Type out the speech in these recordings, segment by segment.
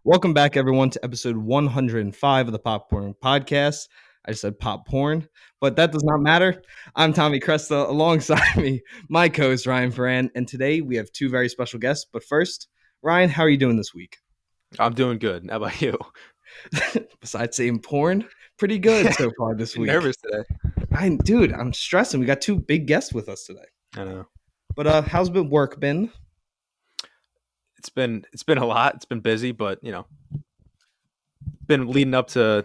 Welcome back, everyone, to episode 105 of the Popcorn Podcast. I just said pop porn, but that does not matter. I'm Tommy Cresta. Alongside me, my co-host Ryan Ferran, and today we have two very special guests. But first, Ryan, how are you doing this week? I'm doing good. How about you? Besides saying porn, pretty good so far this week. Nervous today. I'm stressing. We got two big guests with us today. I know. But how's work been? It's been a lot. It's been busy, but been leading up to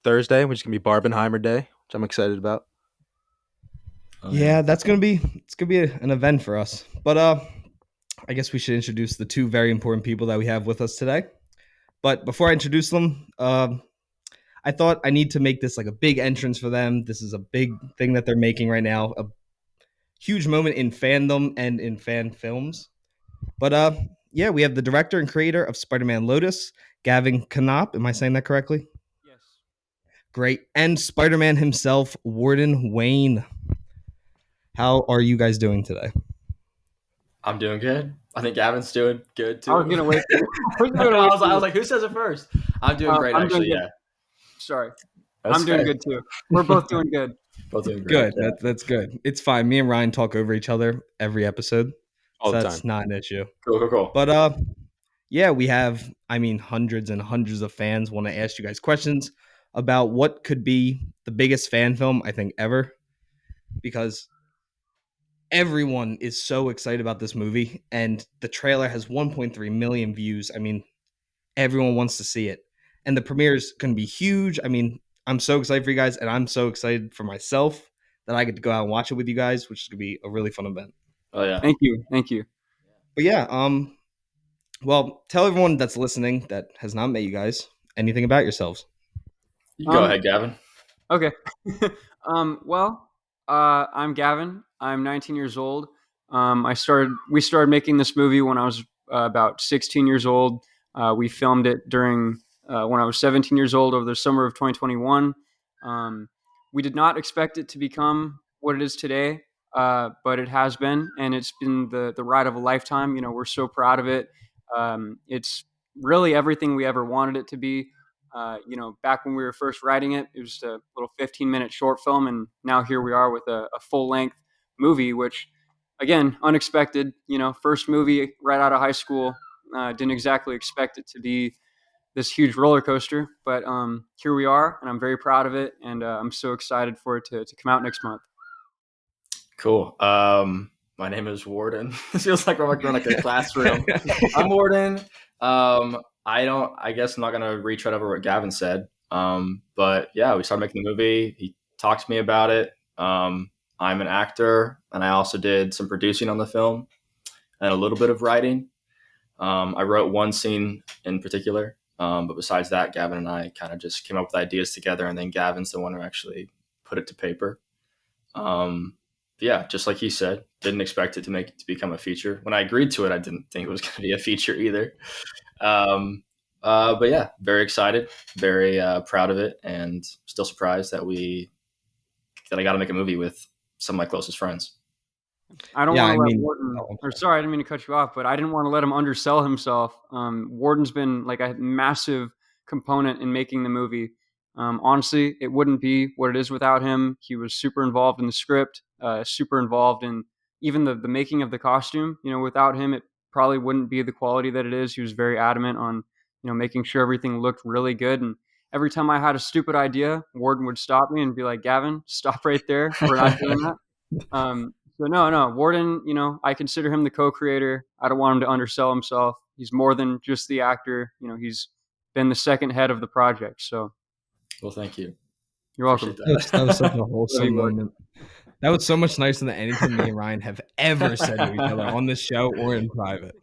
Thursday, which is gonna be Barbenheimer Day, which I'm excited about. Yeah, it's gonna be an event for us. But I guess we should introduce the two very important people that we have with us today. But before I introduce them, I thought I need to make this like a big entrance for them. This is a big thing that they're making right now, a huge moment in fandom and in fan films. But yeah, we have the director and creator of Spider-Man Lotus, Gavin Konop. Am I saying that correctly? Yes. Great. And Spider-Man himself, Warden Wayne. How are you guys doing today? I'm doing good. I think Gavin's doing good too. I was gonna wait. I was like, who says it first? I'm doing great, actually. Doing Yeah. Sorry, That's I'm doing fair. good too. We're both doing good. Both doing great. Good. That's good. It's fine. Me and Ryan talk over each other every episode. All the That's time. not an issue. Cool. But yeah, we have, hundreds and hundreds of fans want to ask you guys questions about what could be the biggest fan film I think ever, because everyone is so excited about this movie, and the trailer has 1.3 million views. Everyone wants to see it, and the premiere is going to be huge. I'm so excited for you guys, and I'm so excited for myself that I get to go out and watch it with you guys, which is going to be a really fun event. Oh yeah. Thank you. But yeah, well, tell everyone that's listening that has not met you guys anything about yourselves. You go ahead, Gavin. Okay. I'm Gavin. I'm 19 years old. We started making this movie when I was about 16 years old. We filmed it during when I was 17 years old over the summer of 2021. We did not expect it to become what it is today, but it has been, and it's been the ride of a lifetime. We're so proud of it. It's really everything we ever wanted it to be. Back when we were first writing it, it was just a little 15-minute short film, and now here we are with a full-length movie, which, again, unexpected. First movie right out of high school. Didn't exactly expect it to be this huge roller coaster, but here we are, and I'm very proud of it, and I'm so excited for it to come out next month. Cool. My name is Warden. This feels like we're like a classroom. I'm Warden. I guess I'm not gonna retread over what Gavin said. But yeah, we started making the movie. He talked to me about it. I'm an actor, and I also did some producing on the film and a little bit of writing. I wrote one scene in particular, but besides that, Gavin and I kind of just came up with ideas together, and then Gavin's the one who actually put it to paper. Yeah, just like he said, didn't expect it to become a feature. When I agreed to it, I didn't think it was going to be a feature either. But yeah, very excited, very proud of it, and still surprised that I got to make a movie with some of my closest friends. I don't want to let Warden. Sorry, I didn't mean to cut you off, but I didn't want to let him undersell himself. Warden's been like a massive component in making the movie. Honestly, it wouldn't be what it is without him. He was super involved in the script, super involved in even the making of the costume. Without him, it probably wouldn't be the quality that it is. He was very adamant on, making sure everything looked really good. And every time I had a stupid idea, Warden would stop me and be like, "Gavin, stop right there. We're not doing that." So no, Warden, I consider him the co-creator. I don't want him to undersell himself. He's more than just the actor. He's been the second head of the project. So. Well, thank you. You're welcome. That was such a wholesome moment. That was so much nicer than anything me and Ryan have ever said to each other on this show or in private.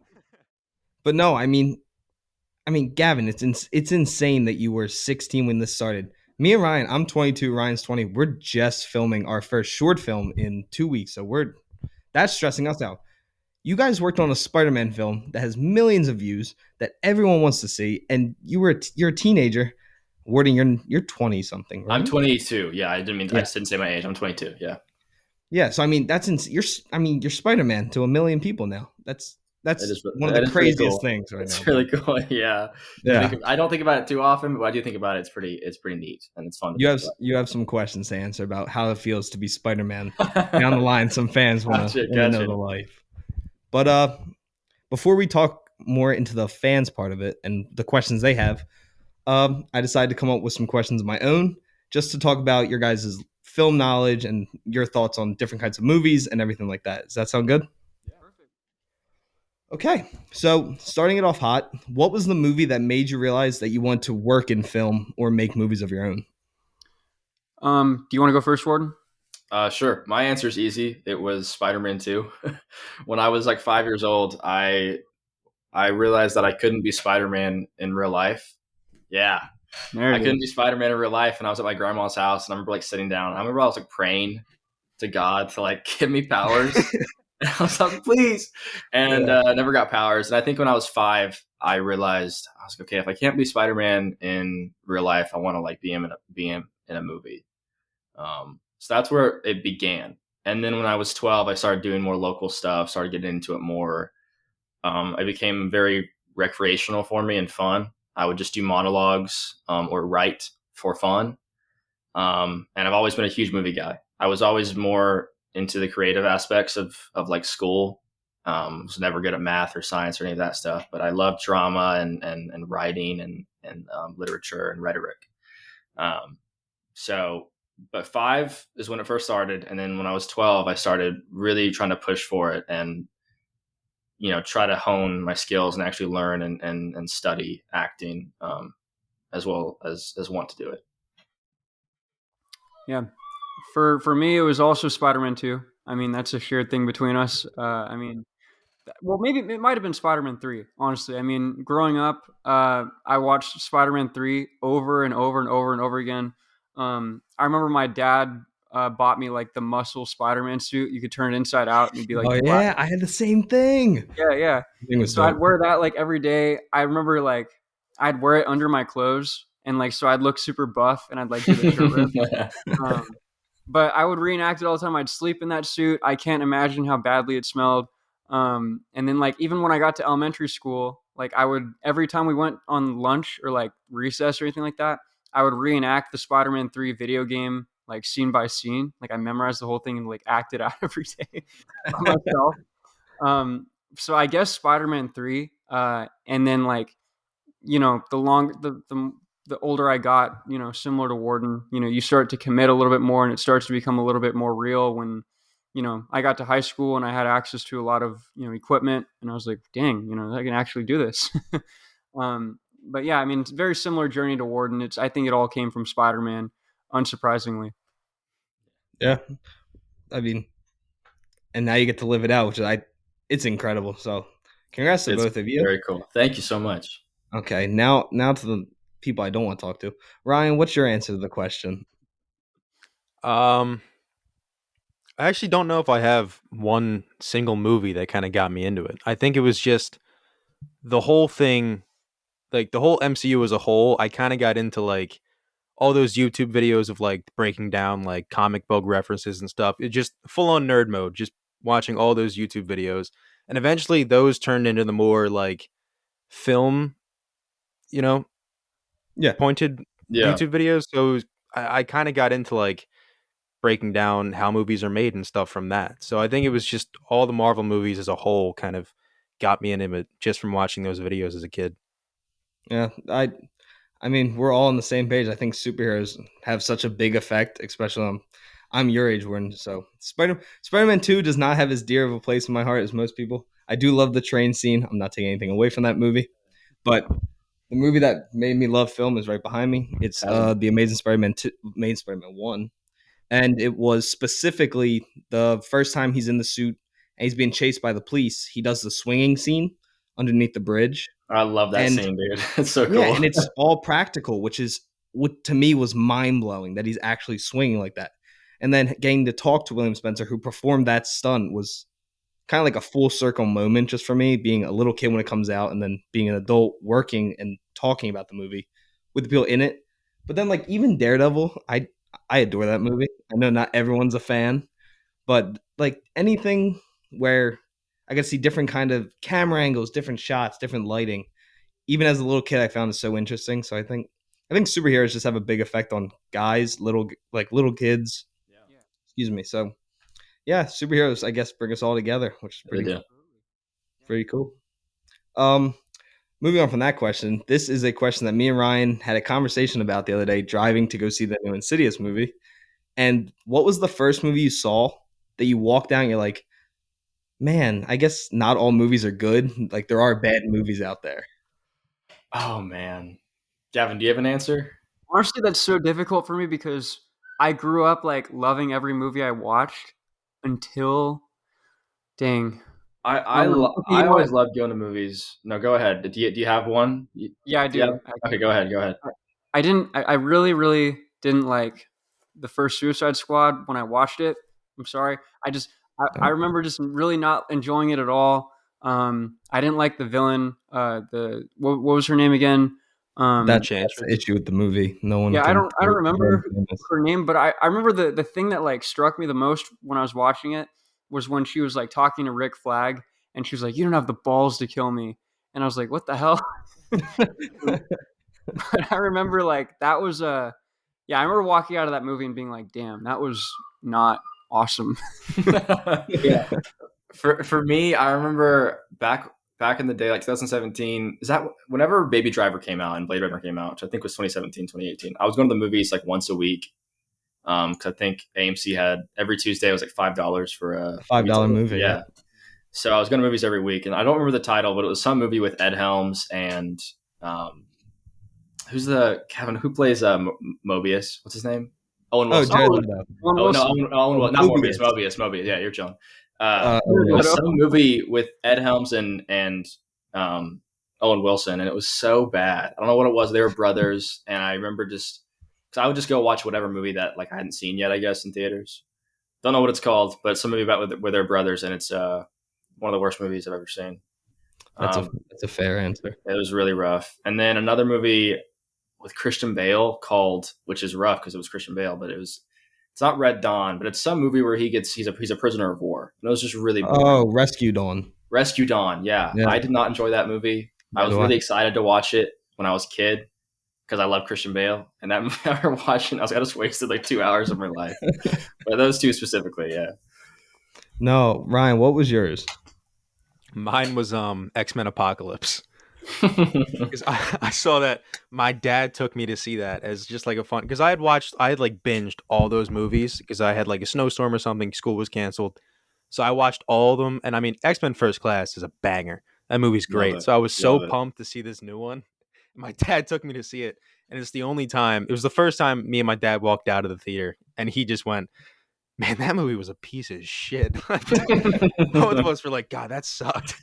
But no, Gavin, it's insane that you were 16 when this started. Me and Ryan, I'm 22, Ryan's 20. We're just filming our first short film in 2 weeks, so that's stressing us out. You guys worked on a Spider-Man film that has millions of views that everyone wants to see, and you're a teenager. Warden, you're 20 something, right? I'm 22. Yeah, I just didn't say my age. I'm 22. Yeah. Yeah, so that's you're Spider-Man to a million people now. That's That's one of the craziest things right now. It's really cool. Yeah. I don't think about it too often, but I do think about it. It's pretty neat and it's fun. You have some questions to answer about how it feels to be Spider-Man. Down the line, some fans want to know the life. But before we talk more into the fans part of it and the questions they have, I decided to come up with some questions of my own just to talk about your guys' film knowledge and your thoughts on different kinds of movies and everything like that. Does that sound good? Yeah. Perfect. Okay, so starting it off hot, what was the movie that made you realize that you want to work in film or make movies of your own? Do you want to go first, Warden? Sure. My answer is easy. It was Spider-Man 2. When I was like 5 years old, I realized that I couldn't be Spider-Man in real life. Yeah. I couldn't be Spider-Man in real life, and I was at my grandma's house, and I remember like sitting down. I remember I was like praying to God to like give me powers. And I was like, please. And never got powers. And I think when I was 5, I realized I was like, okay, if I can't be Spider-Man in real life, I want to like be him in a movie. So that's where it began. And then when I was 12, I started doing more local stuff, started getting into it more. It became very recreational for me and fun. I would just do monologues or write for fun. And I've always been a huge movie guy. I was always more into the creative aspects of like school. Was never good at math or science or any of that stuff, but I loved drama and writing and literature and rhetoric. But 5 is when it first started. And then when I was 12, I started really trying to push for it and, try to hone my skills and actually learn and study acting as well as want to do it. Yeah. For me, it was also Spider-Man 2. I mean, that's a shared thing between us. Maybe it might have been Spider-Man 3, honestly. I mean, growing up, I watched Spider-Man 3 over and over and over and over again. I remember my dad bought me like the muscle Spider-Man suit. You could turn it inside out and it'd be like, oh yeah, I had the same thing. Yeah. So I'd wear that like every day. I remember like I'd wear it under my clothes and like so I'd look super buff and I'd like do the shirt rip. But I would reenact it all the time. I'd sleep in that suit. I can't imagine how badly it smelled. And then like even when I got to elementary school, like I would every time we went on lunch or like recess or anything like that, I would reenact the Spider-Man 3 video game like scene by scene. Like I memorized the whole thing and like acted out every day by myself. So I guess Spider-Man 3, and then like the older I got, similar to Warden, you start to commit a little bit more and it starts to become a little bit more real when, I got to high school and I had access to a lot of, equipment and I was like, dang, I can actually do this. But yeah, I mean, it's a very similar journey to Warden. I think it all came from Spider-Man, unsurprisingly. Yeah. I mean, and now you get to live it out, which it's incredible. So congrats to both of you. Very cool. Thank you so much. Okay. Now to the people I don't want to talk to. Ryan, what's your answer to the question? I actually don't know if I have one single movie that kind of got me into it. I think it was just the whole thing, like the whole MCU as a whole. I kind of got into like all those YouTube videos of like breaking down like comic book references and stuff. It just full on nerd mode, just watching all those YouTube videos. And eventually those turned into the more like film, pointed YouTube videos. So I kind of got into like breaking down how movies are made and stuff from that. So I think it was just all the Marvel movies as a whole kind of got me into it just from watching those videos as a kid. Yeah, I mean, we're all on the same page. I think superheroes have such a big effect, especially I'm your age, Warren. So Spider-Man 2 does not have as dear of a place in my heart as most people. I do love the train scene. I'm not taking anything away from that movie. But the movie that made me love film is right behind me. It's The Amazing Spider-Man 2, Amazing Spider-Man 1. And it was specifically the first time he's in the suit and he's being chased by the police. He does the swinging scene underneath the bridge. I love that scene, dude. It's so cool. Yeah, and it's all practical, which is what to me was mind-blowing that he's actually swinging like that. And then getting to talk to William Spencer, who performed that stunt, was kind of like a full circle moment just for me, being a little kid when it comes out and then being an adult working and talking about the movie with the people in it. But then like even Daredevil, I adore that movie. I know not everyone's a fan, but like anything where I got to see different kind of camera angles, different shots, different lighting. Even as a little kid, I found it so interesting. So I think superheroes just have a big effect on guys, little kids. Yeah. Excuse me. So yeah, superheroes, I guess, bring us all together, which is pretty cool. Moving on from that question, this is a question that me and Ryan had a conversation about the other day, driving to go see the new Insidious movie. And what was the first movie you saw that you walked down and you're like, man, I guess not all movies are good. Like, there are bad movies out there. Oh, man. Gavin, do you have an answer? Honestly, that's so difficult for me because I grew up like loving every movie I watched until, dang. I always loved going to movies. No, go ahead. Do you have one? Yeah, I do. Yeah. Okay, go ahead. I really, really didn't like the first Suicide Squad when I watched it. I'm sorry. I remember just really not enjoying it at all. I didn't like the villain. What was her name again? That's the issue with the movie. No one. Yeah, I don't remember her name, but I remember the thing that like struck me the most when I was watching it was when she was like talking to Rick Flag and she was like, "You don't have the balls to kill me," and I was like, "What the hell?" But I remember like that was I remember walking out of that movie and being like, "Damn, that was not awesome." Yeah. For me, I remember back in the day, like 2017, is that whenever Baby Driver came out and Blade Runner came out, which I think was 2017, 2018. I was going to the movies like once a week. Because I think AMC had every Tuesday it was like $5 for a $5 movie. Yeah. So I was going to movies every week, and I don't remember the title, but it was some movie with Ed Helms and who's who plays Mobius? What's his name? Owen Wilson. Owen, not Morbius. Mobius. Yeah, you're chilling. It was some movie with Ed Helms and Owen Wilson, and it was so bad. I don't know what it was. They were brothers, and I remember just because I would just go watch whatever movie that like I hadn't seen yet, I guess, in theaters. Don't know what it's called, but some movie about where they're brothers, and it's one of the worst movies I've ever seen. That's a fair answer. It was really rough. And then another movie with Christian Bale which is rough because it was Christian Bale, but it's not Red Dawn, but it's some movie where he's a prisoner of war. And it was just really boring. Oh, Rescue Dawn. Rescue Dawn, yeah. I did not enjoy that movie. I was really excited to watch it when I was a kid because I love Christian Bale. And that movie I remember watching, I just wasted like 2 hours of my life. But those two specifically, yeah. No, Ryan, what was yours? Mine was X-Men Apocalypse. Because I saw that my dad took me to see that as just like a fun, because I had like binged all those movies because I had like a snowstorm or something, school was canceled, so I watched all of them. And I mean, X-Men First Class is a banger. That movie's great. So I was so pumped to see this new one. My dad took me to see it, and it was the first time me and my dad walked out of the theater, and he just went, "Man, that movie was a piece of shit." Both of us were like, "God, that sucked."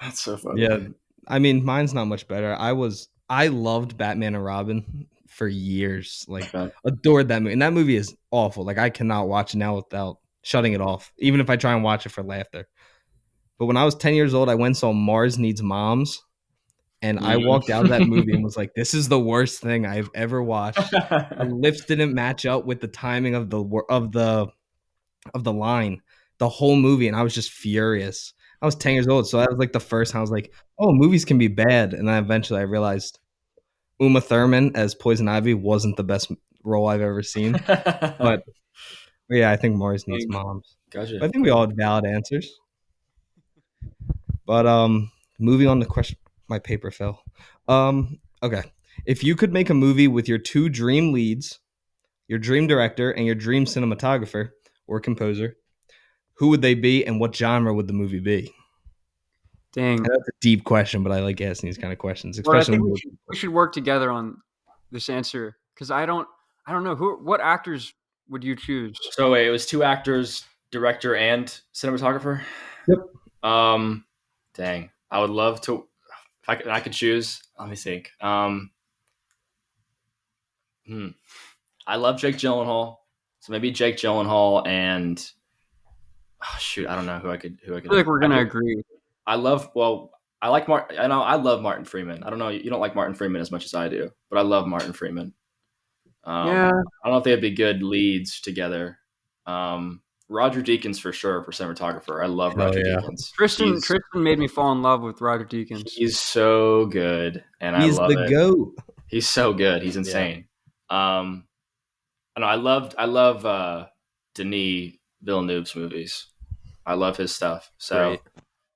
That's so funny. Yeah. I mean, mine's not much better. I loved Batman and Robin for years. Like, adored that movie. And that movie is awful. Like, I cannot watch it now without shutting it off, even if I try and watch it for laughter. But when I was 10 years old, I went and saw Mars Needs Moms. And I walked out of that movie and was like, this is the worst thing I've ever watched. The lips didn't match up with the timing of the line, the whole movie. And I was just furious. I was 10 years old, so that was like the first time I was like, oh, movies can be bad. And then eventually I realized Uma Thurman as Poison Ivy wasn't the best role I've ever seen. But yeah, I think Mars Needs Moms. Gotcha. But I think we all had valid answers. But moving on to question, my paper fell. Okay. If you could make a movie with your two dream leads, your dream director and your dream cinematographer or composer, who would they be, and what genre would the movie be? Dang, that's a deep question, but I like asking these kind of questions. Especially, I think we should work together on this answer because I don't know what actors would you choose? So wait, it was two actors, director and cinematographer. Yep. Dang, I would love to. If I could choose, let me think. I love Jake Gyllenhaal, so maybe Jake Gyllenhaal and. Oh, shoot, I don't know who I could. I feel like we're gonna agree. I love Martin Freeman. I don't know. You don't like Martin Freeman as much as I do, but I love Martin Freeman. Yeah. I don't know if they'd be good leads together. Roger Deakins for sure for cinematographer. I love Hell Roger yeah. Deakins. Tristan made me fall in love with Roger Deakins. He's so good, and I He's love the it. GOAT. He's so good. He's insane. I know. I love Denis Villeneuve's movies. I love his stuff. So Great.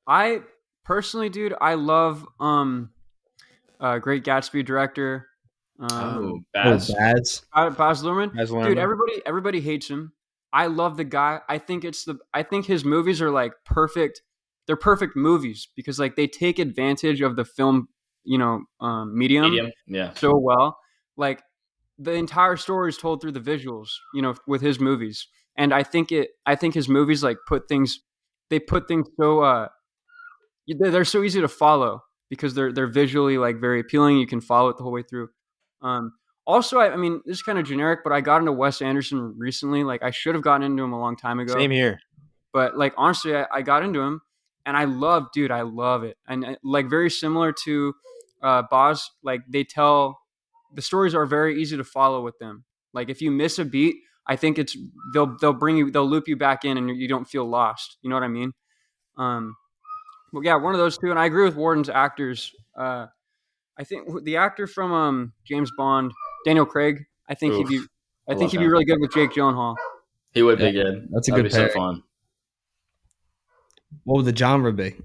I personally, dude, I love Great Gatsby director. Baz. Baz. Baz Luhrmann. Baz Dude, Luhrmann. everybody hates him. I love the guy. I think his movies are like perfect. They're perfect movies because like they take advantage of the film, medium Yeah. so well. Like the entire story is told through the visuals, with his movies. And I think his movies like put things so they're so easy to follow because they're visually like very appealing. You can follow it the whole way through. Also, I mean, this is kind of generic, but I got into Wes Anderson recently. Like, I should have gotten into him a long time ago. Same here. But like, honestly, I got into him, and I love it. And like, very similar to Boz. Like, the stories are very easy to follow with them. Like, if you miss a beat, I think they'll loop you back in, and you don't feel lost. You know what I mean? Well, yeah, one of those two. And I agree with Warden's actors. I think the actor from James Bond, Daniel Craig. I think he'd be really good with Jake Gyllenhaal. He would be good. That's a That'd good be so pick. fun. What would the genre be?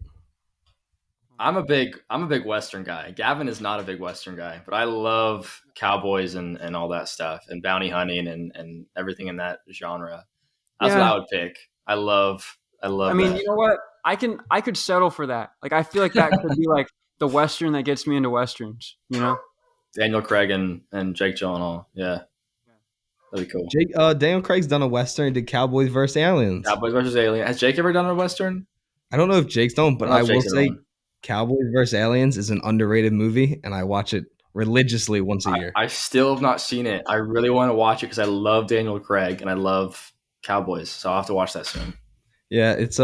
I'm a big Western guy. Gavin is not a big Western guy, but I love cowboys and all that stuff and bounty hunting and everything in that genre. That's what I would pick. I love. I mean, you know what? I could settle for that. Like, I feel like that could be like the Western that gets me into Westerns, Daniel Craig and Jake Gyllenhaal. Yeah. That'd be cool. Daniel Craig's done a Western, did Cowboys vs. Aliens. Cowboys vs. Aliens. Has Jake ever done a Western? I don't know if Jake's done, but I will say done. Cowboys vs. Aliens is an underrated movie, and I watch it religiously once a year. I still have not seen it. I really want to watch it because I love Daniel Craig and I love Cowboys. So I'll have to watch that soon. Yeah, it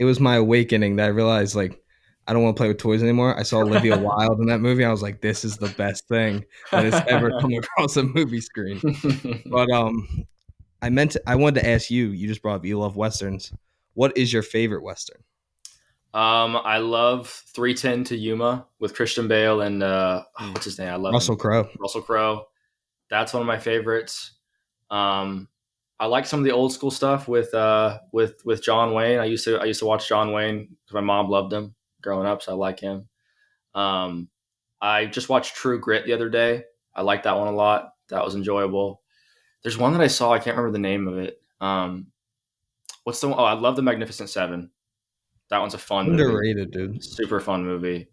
was my awakening that I realized, like, I don't want to play with toys anymore. I saw Olivia Wilde in that movie. I was like, this is the best thing that has ever come across a movie screen. But I wanted to ask you, you just brought up you love Westerns. What is your favorite Western? I love 3:10 to Yuma with Christian Bale and what's his name? I love Russell Crowe. Russell Crowe. That's one of my favorites. I like some of the old school stuff with John Wayne. I used to watch John Wayne because my mom loved him growing up, so I like him. I just watched True Grit the other day. I like that one a lot. That was enjoyable. There's one that I saw. I can't remember the name of it. What's the one? Oh, I love The Magnificent Seven. That one's a fun Underrated, movie. dude. Super fun movie.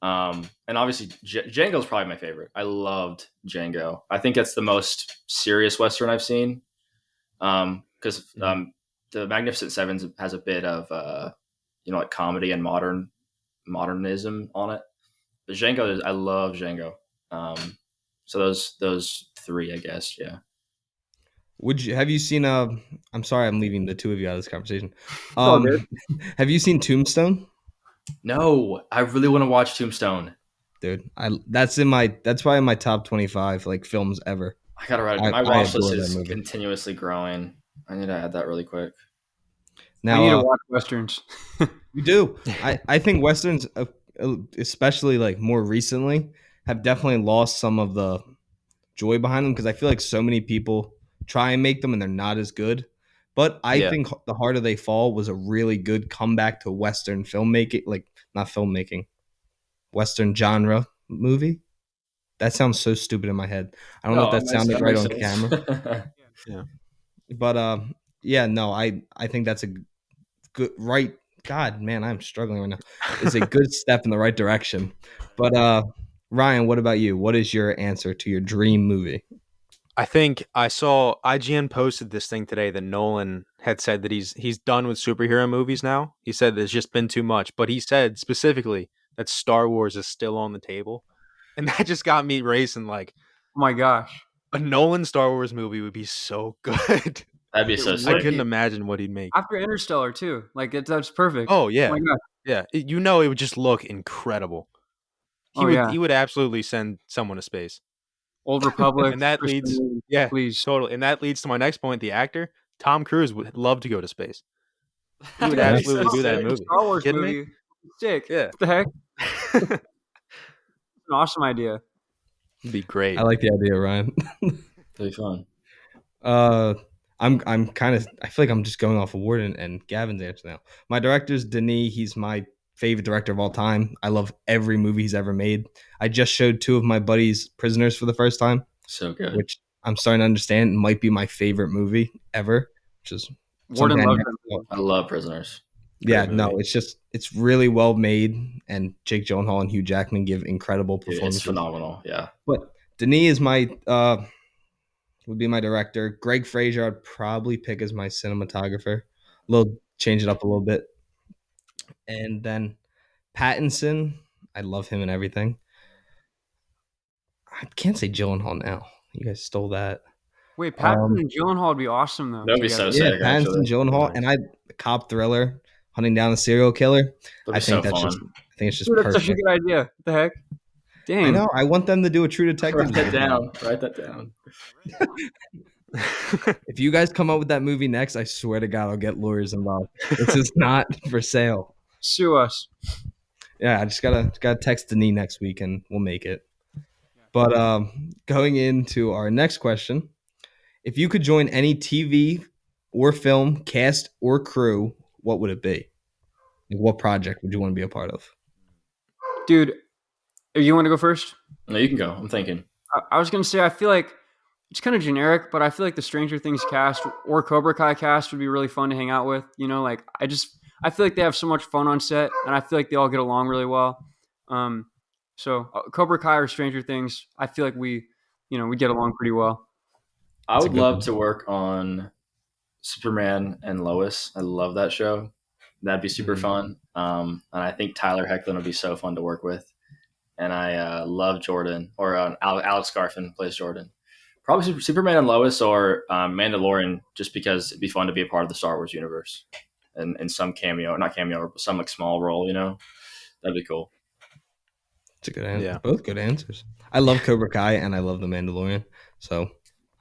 And obviously Django's probably my favorite. I loved Django. I think that's the most serious Western I've seen. Because The Magnificent Seven has a bit of like comedy and modernism on it. But Django, I love Django. So those three, I guess, yeah. Have you seen I'm sorry I'm leaving the two of you out of this conversation. Have you seen Tombstone? No, I really want to watch Tombstone. Dude, that's probably in my top 25 like films ever. I gotta write it. My watch list is continuously growing. I need to add that really quick. Now we need to watch Westerns. You do. I think Westerns, especially like more recently, have definitely lost some of the joy behind them because I feel like so many people try and make them and they're not as good. But I think The Harder They Fall was a really good comeback to Western filmmaking, like not filmmaking, Western genre movie. That sounds so stupid in my head. I don't know if that sounded right on camera. Yeah. But I think that's a good right. God, man, I'm struggling right now. It's a good step in the right direction. But Ryan, what about you? What is your answer to your dream movie? I think I saw IGN posted this thing today that Nolan had said that he's done with superhero movies now. He said there's just been too much, but he said specifically that Star Wars is still on the table. And that just got me racing like, oh my gosh. A Nolan Star Wars movie would be so good. That'd be so sick. I couldn't imagine what he'd make. After Interstellar too. Like that's perfect. Oh yeah. Oh my God. Yeah. It would just look incredible. He would absolutely send someone to space. Old Republic. And that leads, please. totally. And that leads to my next point. The actor, Tom Cruise would love to go to space. He would That'd be absolutely so do that sick. movie. Star Wars Kidding me? movie. Sick. Yeah. What the heck? It's an awesome idea. It'd be great. I like the idea, Ryan. That'd be fun. I'm kind of, I feel like I'm just going off of Warden and Gavin's answer now. My director's Denis. He's my favorite director of all time. I love every movie he's ever made. I just showed 2 of my buddies Prisoners for the first time, So good. which I'm starting to understand might be my favorite movie ever, which is Warden something I loves never that movie. thought. I love Prisoners. Yeah, Great no, movie. it's really well made, and Jake Gyllenhaal and Hugh Jackman give incredible Dude, it's performances. phenomenal. Yeah. But Denis is my would be my director. Greg Fraser I'd probably pick as my cinematographer. Change it up a little bit. And then Pattinson, I love him and everything. I can't say Gyllenhaal now. You guys stole that. Wait, Pattinson and Gyllenhaal would be awesome though. That'd be so together. sick. Yeah, Pattinson, actually. Gyllenhaal, Nice. and cop thriller, hunting down a serial killer. That'd be I think so fun. I think it's just Dude, that's such a perfect. good idea. What the heck? Dang. I know. I want them to do a True Detective. Write that movie. down. Write that down. If you guys come up with that movie next, I swear to God, I'll get lawyers involved. This is not for sale. Sue us. Yeah, I just gotta text Denis next week and we'll make it. But going into our next question, if you could join any TV or film cast or crew, what would it be? Like, what project would you want to be a part of? Dude, you want to go first? No, you can go. I'm thinking. I was going to say, I feel like it's kind of generic, but I feel like the Stranger Things cast or Cobra Kai cast would be really fun to hang out with. You know, like I feel like they have so much fun on set, and I feel like they all get along really well. So Cobra Kai or Stranger Things, I feel like we get along pretty well. I That's a would good love one. to work on Superman and Lois. I love that show. That'd be super Mhm. fun. And I think Tyler Hoechlin would be so fun to work with. And I love Jordan, or Alex Garfin plays Jordan. Probably Superman and Lois, or Mandalorian, just because it'd be fun to be a part of the Star Wars universe, and some cameo, not cameo, but some like small role. You know, that'd be cool. It's a good answer. Yeah. Both good answers. I love Cobra Kai and I love The Mandalorian, so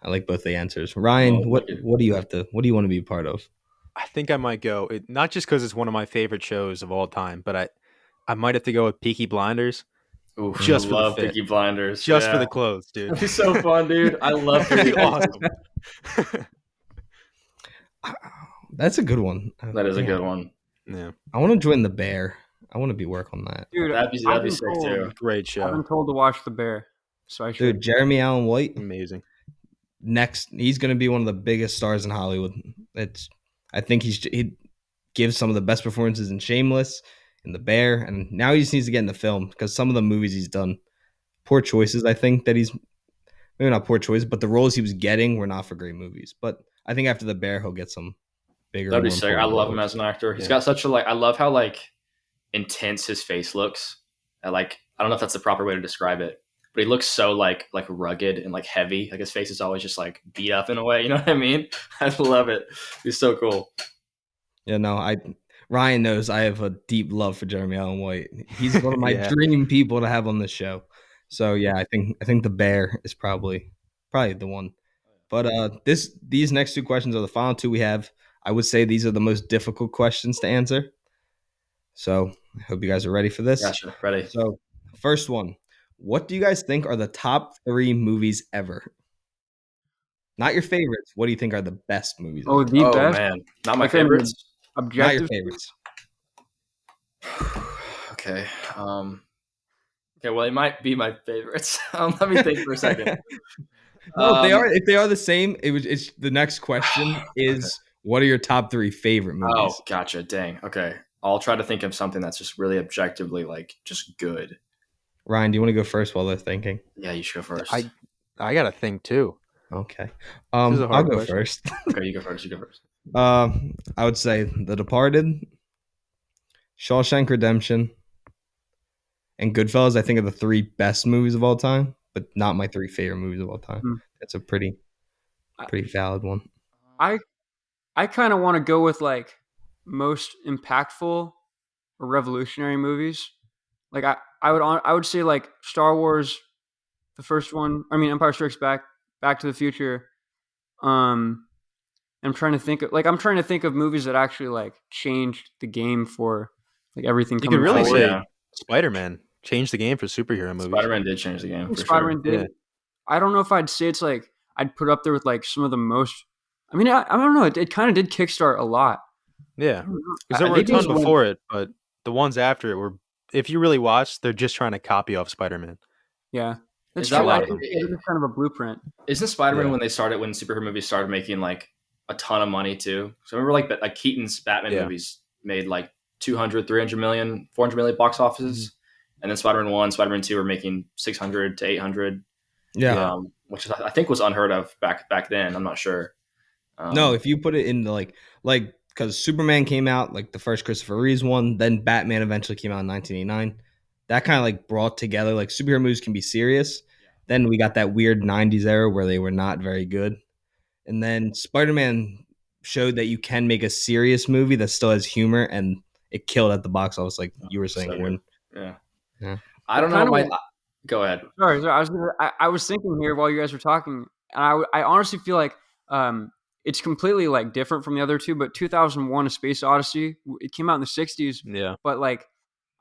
I like both the answers. Ryan, Well, what thank you. what do you have to? What do you want to be a part of? I think I might go, not just because it's one of my favorite shows of all time, but I might have to go with Peaky Blinders. Ooh, Just I for the love fit. Peaky Blinders. Just for Yeah. the clothes, dude. That'd be so fun, dude. I love That'd Peaky be Blinders. awesome. That's a good one. That is a Yeah. good one. Yeah, I want to join the Bear. I want to be work on that. Dude, That'd be I've been sick told- too. great I've show. been told to watch The Bear, so I should. Dude, Jeremy Allen White Amazing. next. He's going to be one of the biggest stars in Hollywood. I think he gives some of the best performances in Shameless, in The Bear, and now he just needs to get in the film because some of the movies he's done, poor choices. I think that he's maybe not poor choices, but the roles he was getting were not for great movies. But I think after The Bear, he'll get some bigger. That'd be more sick. I important love him roles. as an actor. He's Yeah. got such a I love how intense his face looks. I don't know if that's the proper way to describe it, but he looks so like rugged and heavy. Like his face is always just beat up in a way. You know what I mean? I love it. He's so cool. Yeah, no, Ryan knows I have a deep love for Jeremy Allen White. He's one of my Yeah. dream people to have on this show. So yeah, I think the Bear is probably the one. But these next 2 questions are the final 2 we have. I would say these are the most difficult questions to answer. So I hope you guys are ready for this. Gotcha. Ready? So first one, what do you guys think are the top 3 movies ever? Not your favorites. What do you think are the best movies Oh, ever? the Oh best man, not my Like in favorites. Not your objective. favorites. Okay. Okay. Well, they might be my favorites. Let me think for a second. No, if they are the same, it's the next question is what are your top 3 favorite movies? Oh, gotcha. Dang. Okay. I'll try to think of something that's just really objectively just good. Ryan, do you want to go first while they're thinking? Yeah, you should go first. I got to think too. Okay. This is a I'll hard go question. first. Okay, you go first. You go first. I would say The Departed, Shawshank Redemption, and Goodfellas. I think are the 3 best movies of all time, but not my 3 favorite movies of all time. Hmm. That's a pretty valid one. I kind of want to go with most impactful or revolutionary movies. I would say Star Wars, the first one. I mean, Empire Strikes Back, Back to the Future, I'm trying to think of movies that actually like changed the game for like everything You could coming really forward. say Spider-Man changed the game for superhero movies. Spider-Man did change the game for Spider-Man sure. did. Yeah. I don't know if I'd say it's like I'd put up there with like some of the most. I mean, I don't know. It kind of did kickstart a lot. Yeah, I don't know. because there I were a think it was ton before it, but the ones after it were, if you really watch, they're just trying to copy off Spider-Man. Yeah, that's Is that true. a lot why? of them. It is kind of a blueprint. Isn't Spider-Man Yeah. when superhero movies started making like a ton of money too? So I remember like Keaton's Batman Yeah. movies made like 200, 300 million, 400 million box offices. And then Spider-Man 1, Spider-Man 2 were making 600 to 800. Yeah. Which I think was unheard of back then. I'm not sure. No, if you put it in like because Superman came out like the first Christopher Reeves one, then Batman eventually came out in 1989. That kind of like brought together like superhero movies can be serious. Then we got that weird 90s era where they were not very good. And then Spider-Man showed that you can make a serious movie that still has humor, and it killed at the box office, like you were saying. So When yeah. I don't know. Go ahead. Sorry, I was thinking here while you guys were talking, and I honestly feel like it's completely like different from the other two. But 2001: A Space Odyssey, it came out in the '60s. Yeah, But like,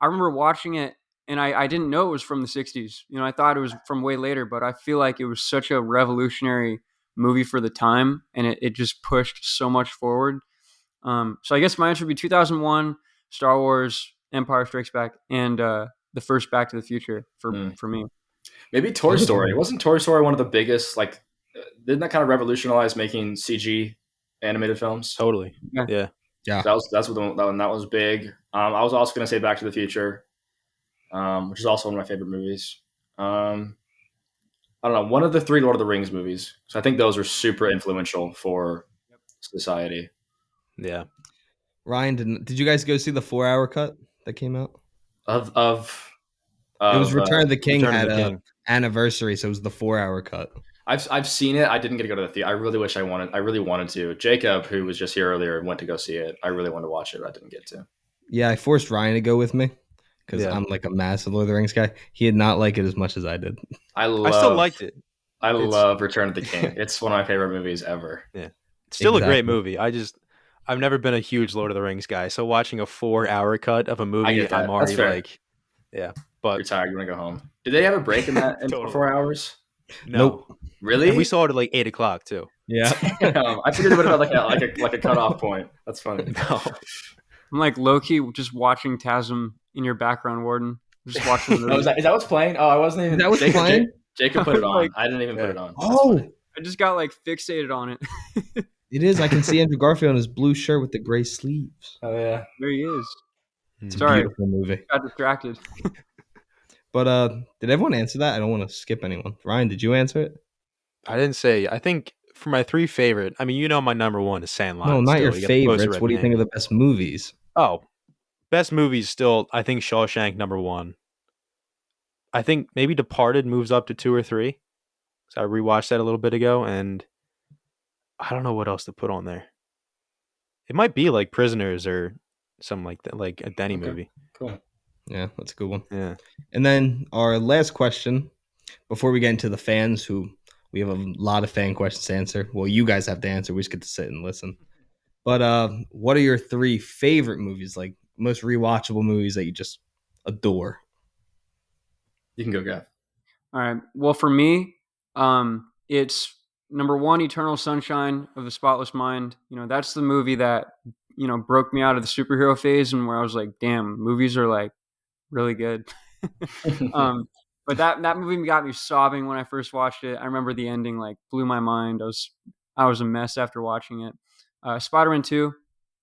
I remember watching it, and I didn't know it was from the '60s. You know, I thought it was from way later. But I feel like it was such a revolutionary movie for the time, and it just pushed so much forward. So I guess my answer would be 2001, Star Wars, Empire Strikes Back, and the first Back to the Future for me. Maybe Toy Story. Wasn't Toy Story one of the biggest? Like, didn't that kind of revolutionize making CG animated films? totally. Yeah. That's what that was big. I was also going to say Back to the Future, which is also one of my favorite movies. I don't know, one of the 3 Lord of the Rings movies. So I think those are super influential for society. Yeah. Ryan, did you guys go see the 4-hour cut that came out? Of It was Return of the King Return of had the a King. anniversary, so it was the 4-hour cut. I've seen it. I didn't get to go to the theater. I really wanted to. Jacob, who was just here earlier, went to go see it. I really wanted to watch it, but I didn't get to. Yeah, I forced Ryan to go with me because Yeah. I'm like a massive Lord of the Rings guy. He did not like it as much as I did. I still liked it. I love Return of the King. It's one of my favorite movies ever. Yeah. It's still a great Exactly. movie. I've never been a huge Lord of the Rings guy, so watching a 4-hour cut of a I movie, get that. I'm already That's fair. like, yeah. But You're tired. You want to go home. Did they have a break in that in Totally. 4 hours? no. Nope. Really? And we saw it at like 8:00 too. Yeah. I figured it would have had like a cutoff point. That's funny. No. I'm like low key just watching TASM in your background, Warden. Just watching the movie. Oh, is that what's playing? Oh, I wasn't even. That was playing? Jacob put it on. Like- I didn't even put it on. That's Oh, funny. I just got like fixated on it. it is. I can see Andrew Garfield in his blue shirt with the gray sleeves. Oh yeah. There he is. It's a Sorry. beautiful movie. Got distracted. But did everyone answer that? I don't want to skip anyone. Ryan, did you answer it? I didn't say. I think for my 3 favorite, I mean, my number 1 is Sandlot. No, not still. your You got the poster favorites. right What do you think behind of the best movies? Oh, best movies still, I think Shawshank number 1. I think maybe Departed moves up to 2 or 3. So I rewatched that a little bit ago, and I don't know what else to put on there. It might be like Prisoners or something like that, like a Denny movie. Cool. Yeah, that's a good one. Yeah. And then our last question, before we get into the fans, who we have a lot of fan questions to answer. Well, you guys have to answer. We just get to sit and listen. But what are your 3 favorite movies, like most rewatchable movies that you just adore? You can go, Gav. All right. Well, for me, it's number 1, Eternal Sunshine of the Spotless Mind. That's the movie that, broke me out of the superhero phase and where I was like, damn, movies are like really good. But that movie got me sobbing when I first watched it. I remember the ending like blew my mind. I was a mess after watching it. Spider-Man 2,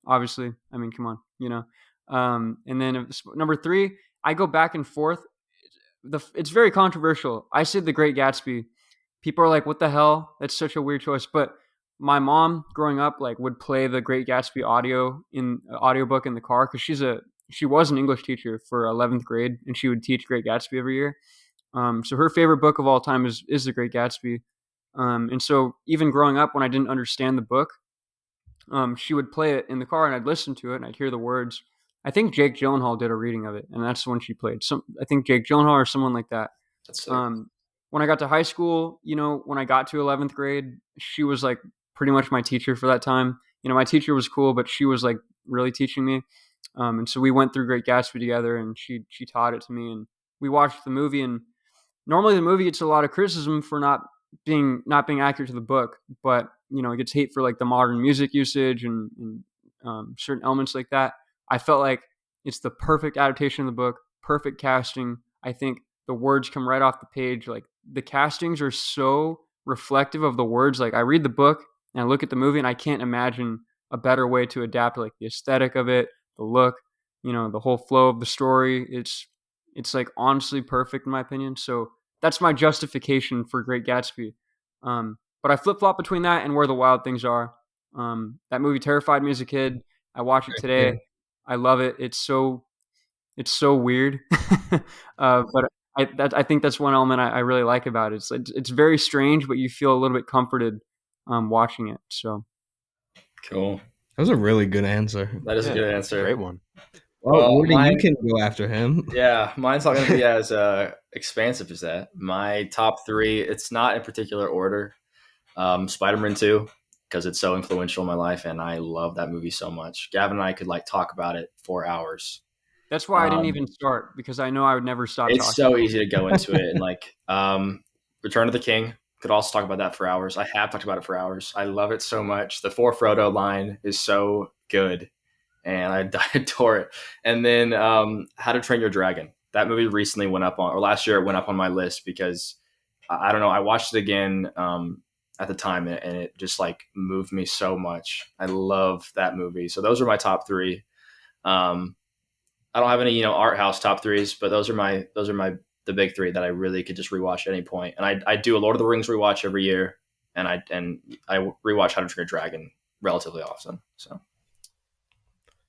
obviously. I mean, come on, And then number 3, I go back and forth. It's very controversial. I said The Great Gatsby. People are like, what the hell? That's such a weird choice. But my mom growing up like would play The Great Gatsby audiobook in the car because she was an English teacher for 11th grade and she would teach Great Gatsby every year. So her favorite book of all time is The Great Gatsby. And so even growing up when I didn't understand the book, she would play it in the car and I'd listen to it and I'd hear the words. I think Jake Gyllenhaal did a reading of it, and that's the one she played. I think Jake Gyllenhaal or someone like that. That's sick. When I got to high school, when I got to 11th grade, she was like pretty much my teacher for that time. My teacher was cool, but she was like really teaching me. And so we went through Great Gatsby together, and she taught it to me, and we watched the movie. And normally the movie gets a lot of criticism for not being accurate to the book, but it gets hate for like the modern music usage and certain elements like that. I felt like it's the perfect adaptation of the book, perfect casting. I think the words come right off the page. Like the castings are so reflective of the words. Like I read the book and I look at the movie and I can't imagine a better way to adapt like the aesthetic of it, the look, the whole flow of the story. It's like honestly perfect in my opinion. So that's my justification for Great Gatsby. But I flip-flop between that and Where the Wild Things Are. That movie terrified me as a kid. I watch it today. Yeah. I love it. It's so weird. But I think that's one element I really like about it. It's very strange, but you feel a little bit comforted watching it. So Cool. That was a really good answer. That is a good answer. Great one. Well, Warden, mine- you can go after him. Yeah, mine's not going to be as expansive as that. My top 3, it's not in particular order. Spider-Man 2, because it's so influential in my life, and I love that movie so much. Gavin and I could like talk about it for hours. that's why I didn't even start, because I know I would never stop talking. It's so easy to go into it, and like Return of the King, could also talk about that for hours. I have talked about it for hours. I love it so much. The For Frodo line is so good, and I adore it. And then How to Train Your Dragon. That movie recently went up or last year it went up on my list because I don't know. I watched it again at the time, and it just like moved me so much. I love that movie. So those are my top 3. I don't have any art house top 3s, but those are the big 3 that I really could just rewatch at any point. And I do a Lord of the Rings rewatch every year, and I rewatch How to Train Your Dragon relatively often. So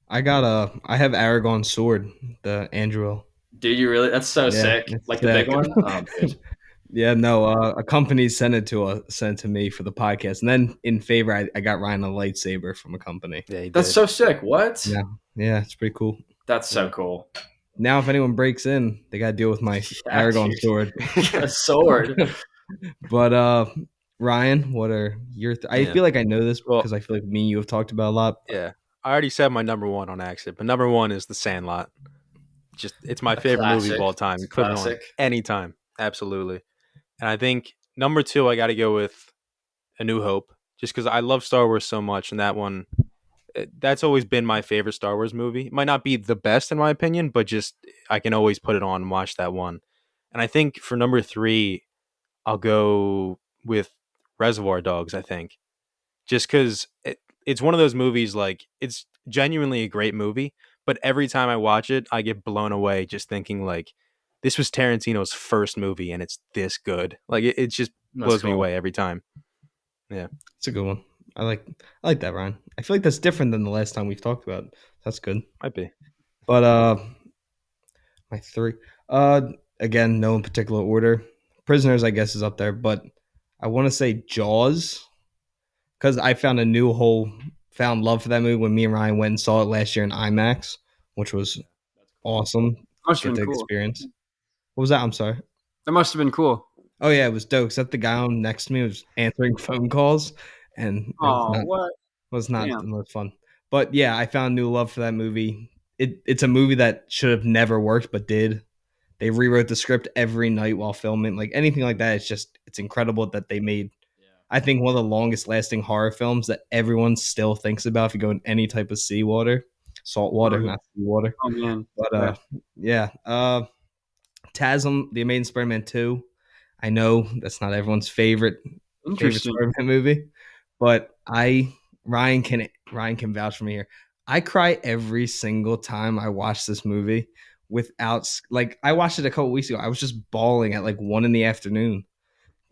I have Aragorn's sword, the Anduril. do you really? That's so sick. Like the big one. Dude. Yeah, no. A company sent it to me for the podcast, and then in favor, I got Ryan a lightsaber from a company. Yeah, That's so sick. What? Yeah, it's pretty cool. That's so cool. Now, if anyone breaks in, they got to deal with my Aragorn sword. A sword. But Ryan, what are your? I feel like I know this because I feel like me and you have talked about a lot. Yeah, I already said my number 1 on accident, but number 1 is The Sandlot. It's my favorite movie of all time. You put it on anytime, absolutely. And I think number 2, I got to go with A New Hope, just because I love Star Wars so much, and that one, that's always been my favorite Star Wars movie. It might not be the best in my opinion, but just I can always put it on and watch that one. And I think for number 3, I'll go with Reservoir Dogs, I think. Just because it's one of those movies, like, it's genuinely a great movie, but every time I watch it, I get blown away just thinking, like, this was Tarantino's first movie, and it's this good. Like, it just blows me away every time. Yeah. It's a good one. I like that, Ryan. I feel like that's different than the last time we've talked about. That's good. Might be. But my 3. Again, no in particular order. Prisoners, I guess, is up there, but I want to say Jaws, because I found found love for that movie when me and Ryan went and saw it last year in IMAX, which was awesome. Must have been cool. Experience. What was that? I'm sorry. That must have been cool. Oh yeah, it was dope. Except the guy on next to me was answering phone calls, and was not the most fun. But yeah, I found new love for that movie. It's a movie that should have never worked, but did. They rewrote the script every night while filming. Like anything like that, it's incredible that they made. I think one of the longest lasting horror films that everyone still thinks about if you go in any type of salt water, not seawater. Oh man. But yeah. TASM, The Amazing Spider-Man 2. I know that's not everyone's favorite Spider-Man movie, but Ryan can vouch for me here. I cry every single time I watch this movie without, like, I watched it a couple weeks ago. I was just bawling at like 1 PM